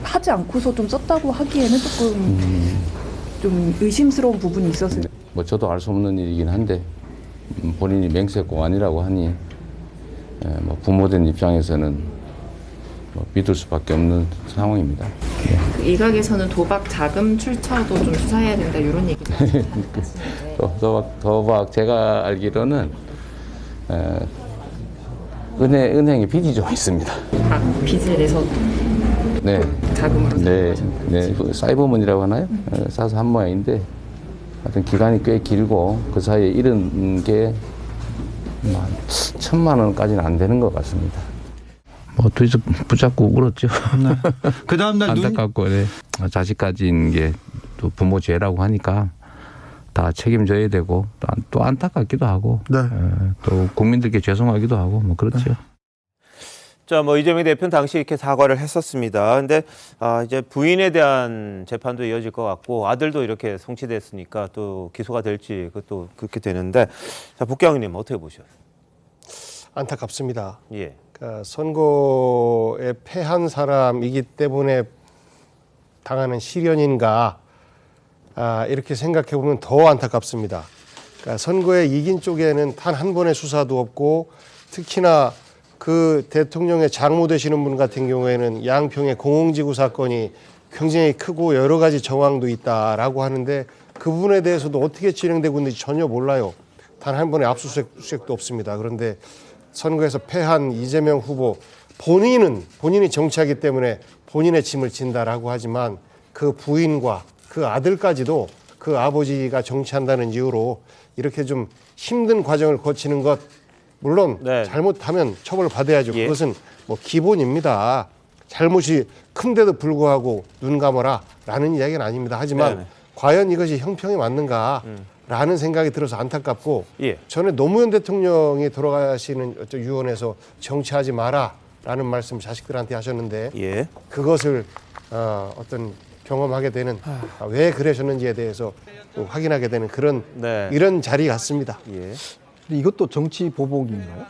하지 않고서 좀 썼다고 하기에는 조금 좀 의심스러운 부분이 있었어요. 뭐 저도 알 수 없는 일이긴 한데 본인이 맹세공안이라고 하니 뭐 부모된 입장에서는 뭐 믿을 수밖에 없는 상황입니다. 그 일각에서는 도박 자금 출처도 좀 수사해야 된다 이런 얘기도 하시는데 도박 제가 알기로는 은행에 빚이 좀 있습니다. 빚을 내서 네, 자금으로 네, 그 사이버머니라고 하나요? 사서 한 모양인데 하여튼 기간이 꽤 길고 그 사이에 잃은 게 1,000만 원까지는 안 되는 것 같습니다. 뭐 둘이서 붙잡고 울었죠. 그 다음날 안타깝고 네. 자식 가진 게 또 부모 죄라고 하니까 다 책임져야 되고 또 안타깝기도 하고 또 국민들께 죄송하기도 하고 뭐 그렇죠. 자, 뭐 이재명 대표는 당시 이렇게 사과를 했었습니다. 근데 이제 부인에 대한 재판도 이어질 것 같고 아들도 이렇게 송치됐으니까 또 기소가 될지 그것도 그렇게 되는데 자, 복경 의원님 어떻게 보셔요? 안타깝습니다. 예. 그러니까 선거에 패한 사람이기 때문에 당하는 시련인가 이렇게 생각해 보면 더 안타깝습니다. 그러니까 선거에 이긴 쪽에는 단 한 번의 수사도 없고 특히나 그 대통령의 장모 되시는 분 같은 경우에는 양평의 공홍지구 사건이 굉장히 크고 여러 가지 정황도 있다라고 하는데 그 부분에 대해서도 어떻게 진행되고 있는지 전혀 몰라요. 단 한 번의 압수수색도 없습니다. 그런데 선거에서 패한 이재명 후보 본인이 정치하기 때문에 본인의 짐을 진다라고 하지만 그 부인과 그 아들까지도 그 아버지가 정치한다는 이유로 이렇게 좀 힘든 과정을 거치는 것 물론 잘못하면 처벌받아야죠. 그것은 뭐 기본입니다. 잘못이 큰데도 불구하고 눈 감아라 라는 이야기는 아닙니다. 하지만 과연 이것이 형평이 맞는가 라는 생각이 들어서 안타깝고 전에 노무현 대통령이 돌아가시는 유언에서 정치하지 마라 라는 말씀 자식들한테 하셨는데 그것을 어떤 경험하게 되는 왜 그러셨는지에 대해서 또 확인하게 되는 그런 이런 자리 같습니다. 근데 이것도 정치 보복인가요?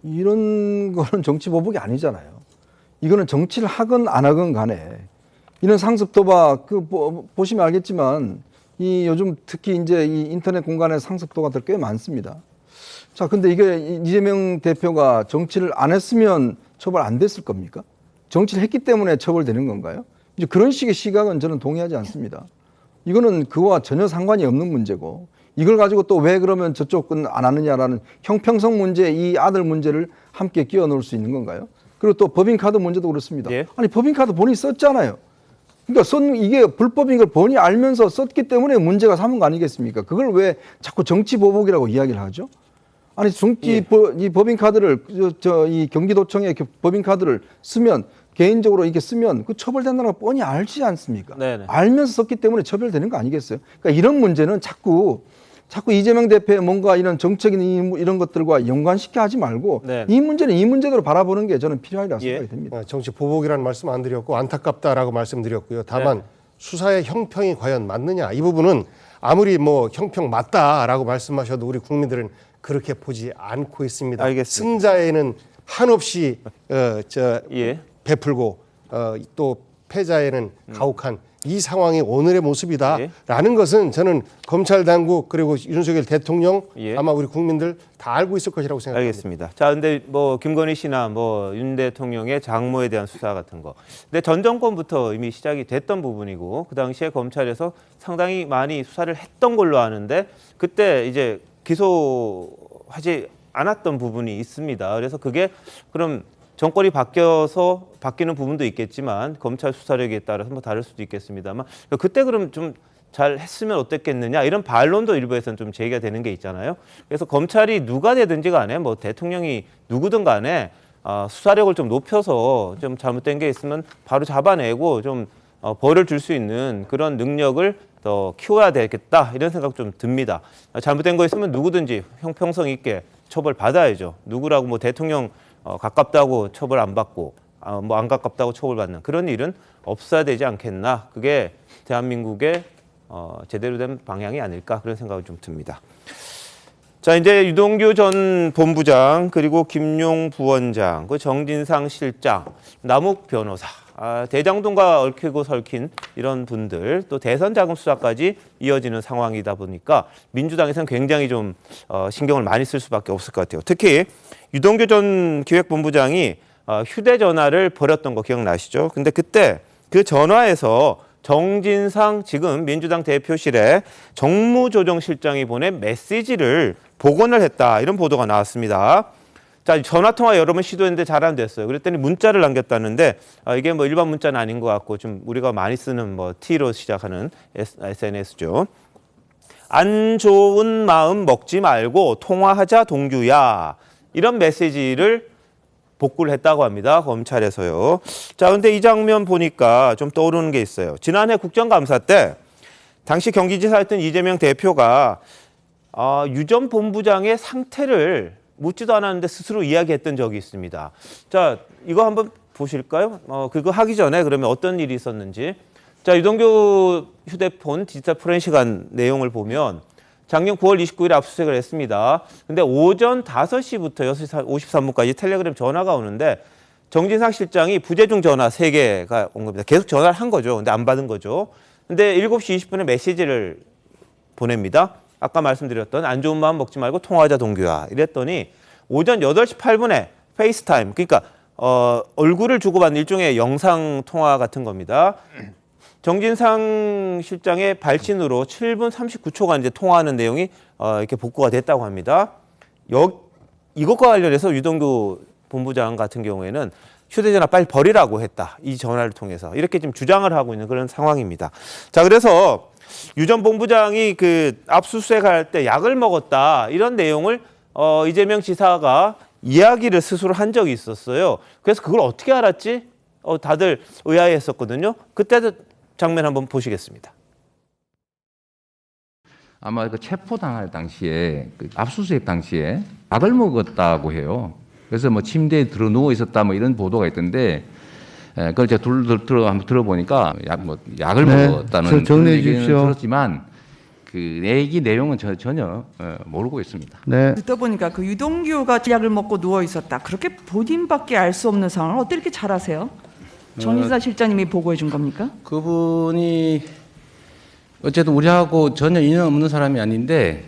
이런 거는 정치 보복이 아니잖아요. 이거는 정치를 하건 안 하건 간에 이런 상습 도박 보시면 알겠지만 이 요즘 특히 이제 이 인터넷 공간에 상습 도박들 꽤 많습니다. 자, 근데 이게 이재명 대표가 정치를 안 했으면 처벌 안 됐을 겁니까? 정치를 했기 때문에 처벌되는 건가요? 이제 그런 식의 시각은 저는 동의하지 않습니다. 이거는 그와 전혀 상관이 없는 문제고 이걸 가지고 또 왜 그러면 저쪽은 안 하느냐라는 형평성 문제, 이 아들 문제를 함께 끼워 넣을 수 있는 건가요? 그리고 또 법인카드 문제도 그렇습니다. 아니 법인카드 본인이 썼잖아요. 그러니까 이게 불법인 걸 본인이 알면서 썼기 때문에 문제가 삼은 거 아니겠습니까? 그걸 왜 자꾸 정치 보복이라고 이야기를 하죠? 아니 이 법인카드를 이 경기도청의 법인카드를 쓰면 개인적으로 이렇게 쓰면 그 처벌된다는 거 뻔히 알지 않습니까? 알면서 썼기 때문에 처벌되는 거 아니겠어요? 그러니까 이런 문제는 자꾸 이재명 대표의 뭔가 이런 정책인 이런 것들과 연관시켜 하지 말고 이 문제는 이 문제대로 바라보는 게 저는 필요하다고 생각이 됩니다. 정치 보복이라는 말씀 안 드렸고 안타깝다라고 말씀드렸고요. 다만 수사의 형평이 과연 맞느냐 이 부분은 아무리 뭐 형평 맞다라고 말씀하셔도 우리 국민들은 그렇게 보지 않고 있습니다. 승자에는 한없이 베풀고 또 패자에는 가혹한 이 상황이 오늘의 모습이다라는 것은 저는 검찰 당국 그리고 윤석열 대통령 아마 우리 국민들 다 알고 있을 것이라고 생각합니다. 알겠습니다. 자, 근데 뭐 김건희 씨나 뭐 윤 대통령의 장모에 대한 수사 같은 거, 근데 전 정권부터 이미 시작이 됐던 부분이고 그 당시에 검찰에서 상당히 많이 수사를 했던 걸로 아는데 그때 이제 기소하지 않았던 부분이 있습니다. 그래서 그게 그럼 정권이 바뀌어서 바뀌는 부분도 있겠지만 검찰 수사력에 따라서 뭐 다를 수도 있겠습니다만 그때 그럼 좀 잘 했으면 어땠겠느냐 이런 반론도 일부에서는 좀 제기가 되는 게 있잖아요. 그래서 검찰이 누가 되든지 간에 뭐 대통령이 누구든 간에 수사력을 좀 높여서 좀 잘못된 게 있으면 바로 잡아내고 좀 벌을 줄 수 있는 그런 능력을 더 키워야 되겠다 이런 생각 좀 듭니다. 잘못된 거 있으면 누구든지 형평성 있게 처벌받아야죠. 누구라고 뭐 대통령 가깝다고 처벌 안 받고 뭐 안 가깝다고 처벌받는 그런 일은 없어야 되지 않겠나. 그게 대한민국의 제대로 된 방향이 아닐까 그런 생각이 좀 듭니다. 자, 이제 유동규 전 본부장 그리고 김용 부원장, 그 정진상 실장, 남욱 변호사 대장동과 얽히고 설킨 이런 분들 또 대선 자금 수사까지 이어지는 상황이다 보니까 민주당에서는 굉장히 좀 신경을 많이 쓸 수밖에 없을 것 같아요. 특히 유동규 전 기획본부장이 휴대전화를 버렸던 거 기억나시죠? 근데 그때 그 전화에서 정진상 지금 민주당 대표실에 정무조정실장이 보낸 메시지를 복원을 했다. 이런 보도가 나왔습니다. 자, 전화통화 여러 번 시도했는데 잘 안 됐어요. 그랬더니 문자를 남겼다는데 이게 뭐 일반 문자는 아닌 것 같고 좀 우리가 많이 쓰는 뭐 T로 시작하는 SNS죠. 안 좋은 마음 먹지 말고 통화하자 동규야. 이런 메시지를 복구를 했다고 합니다. 검찰에서요. 자, 근데 이 장면 보니까 좀 떠오르는 게 있어요. 지난해 국정감사 때 당시 경기지사였던 이재명 대표가 유 전 본부장의 상태를 묻지도 않았는데 스스로 이야기했던 적이 있습니다. 자, 이거 한번 보실까요? 그거 하기 전에 그러면 어떤 일이 있었는지. 자, 유동규 휴대폰 디지털 포렌식한 내용을 보면 작년 9월 29일에 압수수색을 했습니다. 근데 오전 5시부터 6시 53분까지 텔레그램 전화가 오는데 정진상 실장이 부재중 전화 3개가 온 겁니다. 계속 전화를 한 거죠. 근데 안 받은 거죠. 근데 7시 20분에 메시지를 보냅니다. 아까 말씀드렸던 안 좋은 마음 먹지 말고 통화하자 동규야. 이랬더니 오전 8시 8분에 페이스타임, 그러니까 얼굴을 주고받는 일종의 영상 통화 같은 겁니다. 정진상 실장의 발신으로 7분 39초간 이제 통화하는 내용이 이렇게 복구가 됐다고 합니다. 이것과 관련해서 유동규 본부장 같은 경우에는 휴대전화 빨리 버리라고 했다. 이 전화를 통해서. 이렇게 지금 주장을 하고 있는 그런 상황입니다. 자, 그래서 유 전 본부장이 그 압수수색할 때 약을 먹었다. 이런 내용을 이재명 지사가 이야기를 스스로 한 적이 있었어요. 그래서 그걸 어떻게 알았지? 다들 의아해했었거든요. 그때도 장면 한번 보시겠습니다. 아마 그 체포당할 당시에 그 압수수색 당시에 약을 먹었다고 해요. 그래서 뭐 침대에 들어 누워 있었다 뭐 이런 보도가 있던데 그걸 제가 한번 들어보니까 약을 먹었다는 그런 얘기는 들었지만 그 얘기 내용은 전혀 모르고 있습니다. 네. 듣다 보니까 그 유동규가 약을 먹고 누워 있었다. 그렇게 본인밖에 알 수 없는 상황을 어떻게 이렇게 잘 아세요? 정진상 실장님이 보고해 준 겁니까? 그분이 어쨌든 우리하고 전혀 인연 없는 사람이 아닌데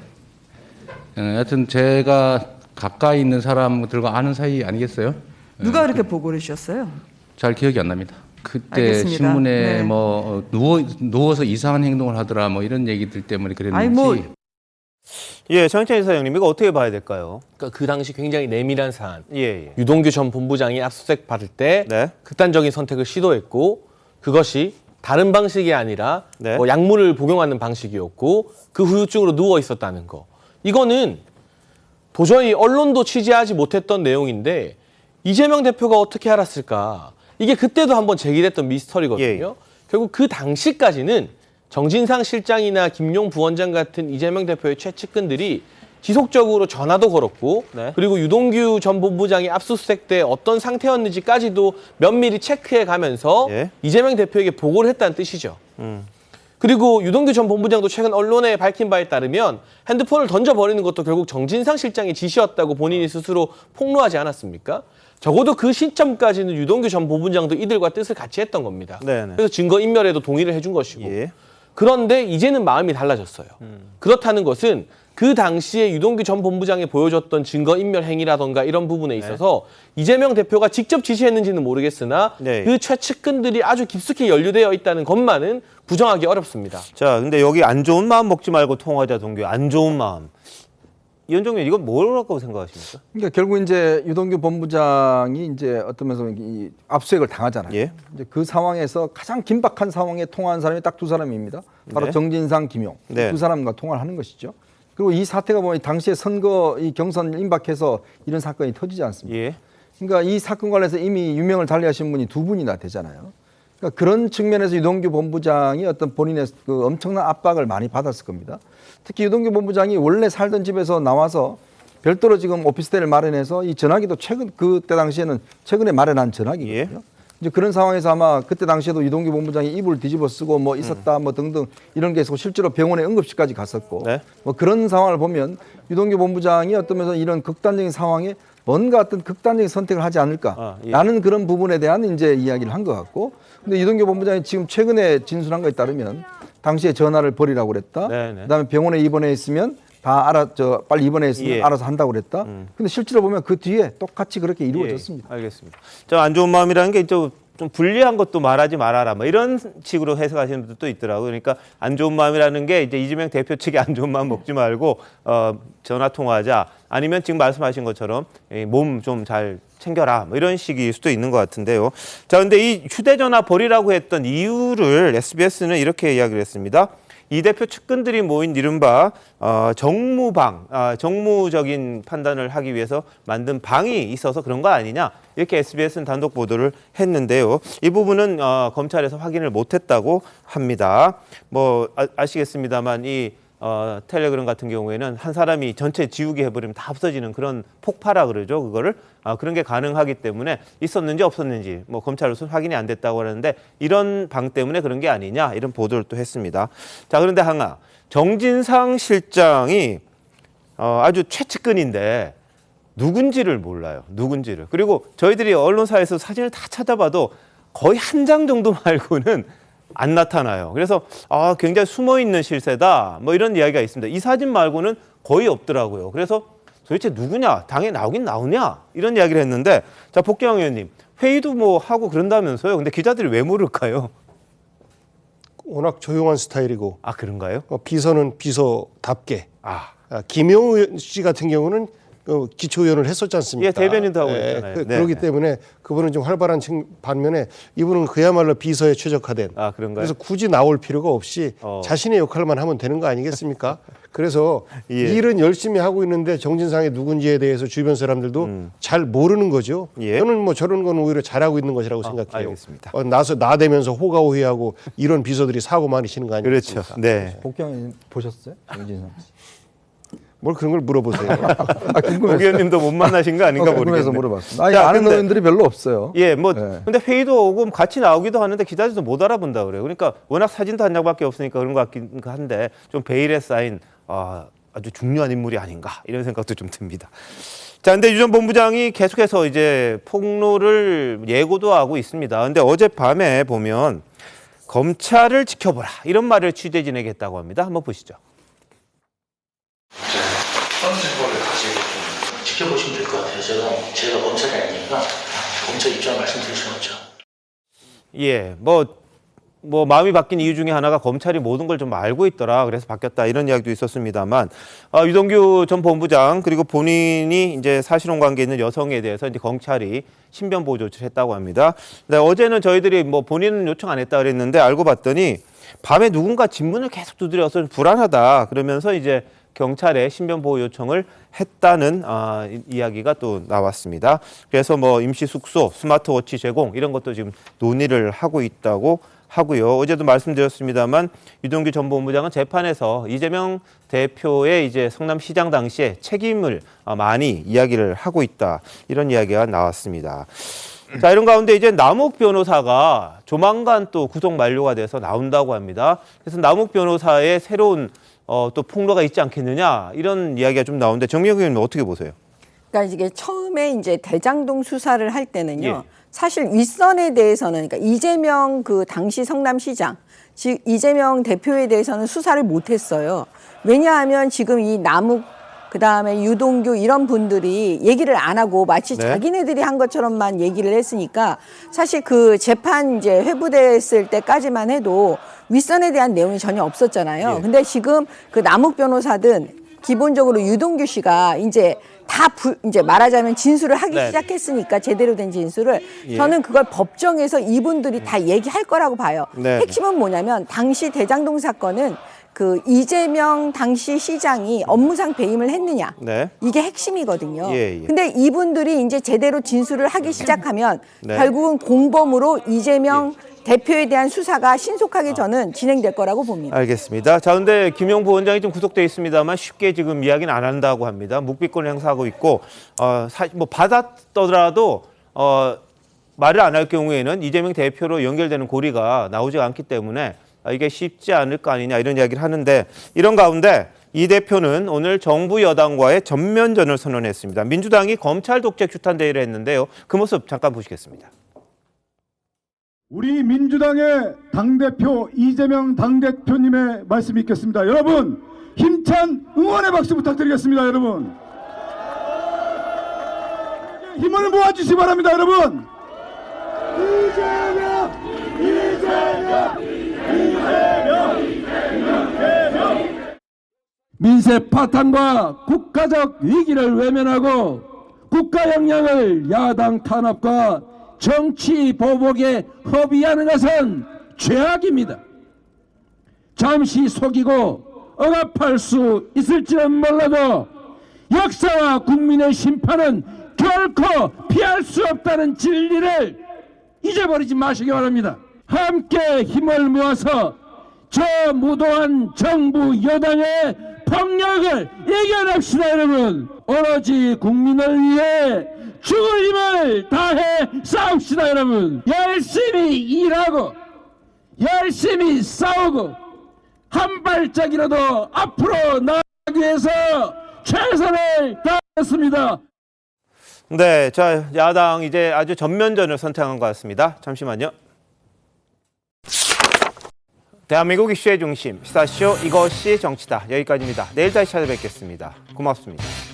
하여튼 제가 가까이 있는 사람들과 아는 사이 아니겠어요? 누가 그렇게 보고를 주셨어요? 잘 기억이 안 납니다. 그때 알겠습니다. 신문에 네. 뭐 누워서 이상한 행동을 하더라 뭐 이런 얘기들 때문에 그랬는지. 예, 정인찬 이사장님 이거 어떻게 봐야 될까요? 그러니까 그 당시 굉장히 내밀한 사안. 예. 유동규 전 본부장이 압수수색 받을 때 극단적인 선택을 시도했고 그것이 다른 방식이 아니라 뭐 약물을 복용하는 방식이었고 그 후유증으로 누워 있었다는 거. 이거는 도저히 언론도 취재하지 못했던 내용인데 이재명 대표가 어떻게 알았을까? 이게 그때도 한번 제기됐던 미스터리거든요. 결국 그 당시까지는 정진상 실장이나 김용 부원장 같은 이재명 대표의 최측근들이 지속적으로 전화도 걸었고 그리고 유동규 전 본부장이 압수수색 때 어떤 상태였는지까지도 면밀히 체크해 가면서 이재명 대표에게 보고를 했다는 뜻이죠. 그리고 유동규 전 본부장도 최근 언론에 밝힌 바에 따르면 핸드폰을 던져버리는 것도 결국 정진상 실장의 지시였다고 본인이 스스로 폭로하지 않았습니까? 적어도 그 시점까지는 유동규 전 본부장도 이들과 뜻을 같이 했던 겁니다. 그래서 증거인멸에도 동의를 해준 것이고. 그런데 이제는 마음이 달라졌어요. 그렇다는 것은 그 당시에 유동규 전 본부장이 보여줬던 증거인멸 행위라던가 이런 부분에 있어서 이재명 대표가 직접 지시했는지는 모르겠으나 그 최측근들이 아주 깊숙이 연루되어 있다는 것만은 부정하기 어렵습니다. 자, 근데 여기 안 좋은 마음 먹지 말고 통화하자 동규. 안 좋은 마음. 이현정 의원 이건 뭐라고 생각하십니까? 그러니까 결국 이제 유동규 본부장이 이제 어떤 면에서 이 압수수색을 당하잖아요. 이제 그 상황에서 가장 긴박한 상황에 통화한 사람이 딱 두 사람입니다. 바로 정진상, 김용 두 사람과 통화를 하는 것이죠. 그리고 이 사태가 보면 당시에 선거 이 경선 임박해서 이런 사건이 터지지 않습니까? 그러니까 이 사건 관련해서 이미 유명을 달리하신 분이 두 분이나 되잖아요. 그러니까 그런 측면에서 유동규 본부장이 어떤 본인의 그 엄청난 압박을 많이 받았을 겁니다. 특히 유동규 본부장이 원래 살던 집에서 나와서 별도로 지금 오피스텔을 마련해서 이 전화기도 그때 당시에는 최근에 마련한 전화기거든요. 이제 그런 상황에서 아마 그때 당시에도 유동규 본부장이 이불 뒤집어 쓰고 뭐 있었다 뭐 등등 이런 게 있었고 실제로 병원에 응급실까지 갔었고 뭐 그런 상황을 보면 유동규 본부장이 어떤 면에서 이런 극단적인 상황에 뭔가 어떤 극단적인 선택을 하지 않을까라는 그런 부분에 대한 이제 이야기를 한 것 같고, 근데 유동규 본부장이 지금 최근에 진술한 거에 따르면 당시에 전화를 버리라고 그랬다. 그다음에 병원에 입원해 있으면 다 빨리 입원해 있으면 알아서 한다고 그랬다. 근데 실제로 보면 그 뒤에 똑같이 그렇게 이루어졌습니다. 알겠습니다. 저 안 좋은 마음이라는 게 좀 불리한 것도 말하지 말아라, 뭐 이런 식으로 해석하시는 분들도 있더라고요. 그러니까 안 좋은 마음이라는 게 이제 이재명 대표 측에 안 좋은 마음 먹지 말고 전화 통화하자, 아니면 지금 말씀하신 것처럼 몸 좀 잘 챙겨라, 뭐 이런 식일 수도 있는 것 같은데요. 자, 근데 이 휴대전화 버리라고 했던 이유를 SBS는 이렇게 이야기를 했습니다. 이 대표 측근들이 모인 이른바 정무방, 정무적인 판단을 하기 위해서 만든 방이 있어서 그런 거 아니냐, 이렇게 SBS는 단독 보도를 했는데요. 이 부분은 검찰에서 확인을 못했다고 합니다. 뭐 아시겠습니다만 이 텔레그램 같은 경우에는 한 사람이 전체 지우개 해버리면 다 없어지는 그런 폭파라 그러죠. 그거를 그런 게 가능하기 때문에 있었는지 없었는지 뭐 검찰로서 확인이 안 됐다고 하는데, 이런 방 때문에 그런 게 아니냐, 이런 보도를 또 했습니다. 자, 그런데 하나, 정진상 실장이 아주 최측근인데 누군지를 몰라요. 누군지를. 그리고 저희들이 언론사에서 사진을 다 찾아봐도 거의 한 장 정도 말고는 안 나타나요. 그래서 굉장히 숨어있는 실세다, 뭐 이런 이야기가 있습니다. 이 사진 말고는 거의 없더라고요. 그래서 도대체 누구냐, 당에 나오긴 나오냐, 이런 이야기를 했는데, 자, 복경 의원님, 회의도 뭐 하고 그런다면서요. 근데 기자들이 왜 모를까요? 워낙 조용한 스타일이고. 그런가요? 비서는 비서답게. 김용우 씨 같은 경우는 기초의원을 했었지 않습니까? 예, 대변인도 하고 있잖아요. 그렇기 때문에 그분은 좀 활발한 반면에 이분은 그야말로 비서에 최적화된. 그런가요? 그래서 굳이 나올 필요가 없이 자신의 역할만 하면 되는 거 아니겠습니까? 그래서 일은 열심히 하고 있는데 정진상이 누군지에 대해서 주변 사람들도 잘 모르는 거죠. 저는 뭐 저런 건 오히려 잘하고 있는 것이라고 생각해요. 알겠습니다. 나대면서 호가호위하고 이런 비서들이 사고 많이 치는 거 아니겠습니까? 그렇죠. 네. 복경 의원님 보셨어요? 정진상 씨. 뭘 그런 걸 물어보세요. 복 의원님도 못 만나신 거 아닌가 모르겠네요. 궁금해서 물어봤습니다. 아는 의원들이 별로 없어요. 예, 뭐 근데 회의도 오고 같이 나오기도 하는데 기자들도 못 알아본다 그래요. 그러니까 워낙 사진도 한 장밖에 없으니까 그런 것 같긴 한데, 좀 베일에 쌓인 아주 중요한 인물이 아닌가, 이런 생각도 좀 듭니다. 자, 근데 유 전 본부장이 계속해서 이제 폭로를 예고도 하고 있습니다. 근데 어젯밤에 보면 검찰을 지켜보라, 이런 말을 취재진에게 했다고 합니다. 한번 보시죠. 어떤 정보를 가지고 좀 지켜보시면 될 것 같아요. 제가 검찰이 아니니까 검찰 입장 말씀드릴 수는 없죠. 예, 뭐 마음이 바뀐 이유 중에 하나가 검찰이 모든 걸 좀 알고 있더라, 그래서 바뀌었다, 이런 이야기도 있었습니다만, 유동규 전 본부장 그리고 본인이 이제 사실혼 관계 있는 여성에 대해서 이제 검찰이 신변 보호 조치를 했다고 합니다. 근데 어제는 저희들이 뭐 본인은 요청 안 했다 그랬는데, 알고 봤더니 밤에 누군가 집문을 계속 두드려서 불안하다 그러면서 이제 경찰에 신변 보호 요청을 했다는 이야기가 또 나왔습니다. 그래서 뭐 임시 숙소, 스마트워치 제공, 이런 것도 지금 논의를 하고 있다고 하고요. 어제도 말씀드렸습니다만 유동규 전 본부장은 재판에서 이재명 대표의 이제 성남시장 당시에 책임을 많이 이야기를 하고 있다, 이런 이야기가 나왔습니다. 자, 이런 가운데 이제 남욱 변호사가 조만간 또 구속 만료가 돼서 나온다고 합니다. 그래서 남욱 변호사의 새로운 또 폭로가 있지 않겠느냐, 이런 이야기가 좀 나오는데, 정미영 의원님 어떻게 보세요? 그러니까 이게 처음에 이제 대장동 수사를 할 때는요. 사실 윗선에 대해서는, 그러니까 이재명 그 당시 성남시장, 즉 이재명 대표에 대해서는 수사를 못했어요. 왜냐하면 지금 이 남욱, 그다음에 유동규 이런 분들이 얘기를 안 하고 마치 자기네들이 한 것처럼만 얘기를 했으니까, 사실 그 재판 이제 회부됐을 때까지만 해도 윗선에 대한 내용이 전혀 없었잖아요. 근데 지금 그 남욱 변호사든 기본적으로 유동규 씨가 이제 이제 말하자면 진술을 하기 시작했으니까, 제대로 된 진술을, 저는 그걸 법정에서 이분들이 다 얘기할 거라고 봐요. 핵심은 뭐냐면, 당시 대장동 사건은 그 이재명 당시 시장이 업무상 배임을 했느냐, 이게 핵심이거든요. 근데 이분들이 이제 제대로 진술을 하기 시작하면 결국은 공범으로 이재명 대표에 대한 수사가 신속하게 저는 진행될 거라고 봅니다. 알겠습니다. 자, 근데 김용 부원장이 좀 구속돼 있습니다만 쉽게 지금 이야기는 안 한다고 합니다. 묵비권을 행사하고 있고, 뭐 받았더라도 말을 안 할 경우에는 이재명 대표로 연결되는 고리가 나오지 않기 때문에 이게 쉽지 않을 거 아니냐, 이런 이야기를 하는데, 이런 가운데 이 대표는 오늘 정부 여당과의 전면전을 선언했습니다. 민주당이 검찰 독재 규탄 대회를 했는데요. 그 모습 잠깐 보시겠습니다. 우리 민주당의 당대표 이재명 당대표님의 말씀 있겠습니다. 여러분 힘찬 응원의 박수 부탁드리겠습니다. 여러분 힘을 모아주시기 바랍니다. 여러분 민세 파탄과 국가적 위기를 외면하고 국가 역량을 야당 탄압과 정치 보복에 허비하는 것은 죄악입니다. 잠시 속이고 억압할 수 있을지는 몰라도 역사와 국민의 심판은 결코 피할 수 없다는 진리를 잊어버리지 마시기 바랍니다. 함께 힘을 모아서 저 무도한 정부 여당의 폭력을 이겨냅시다. 여러분 오로지 국민을 위해 죽을 힘을 다해 싸웁시다. 여러분 열심히 일하고 열심히 싸우고 한 발짝이라도 앞으로 나아가기 위해서 최선을 다하겠습니다. 네, 자 야당 이제 아주 전면전을 선택한 것 같습니다. 잠시만요. 대한민국 이슈의 중심, 시사쇼 이것이 정치다. 여기까지입니다. 내일 다시 찾아뵙겠습니다. 고맙습니다.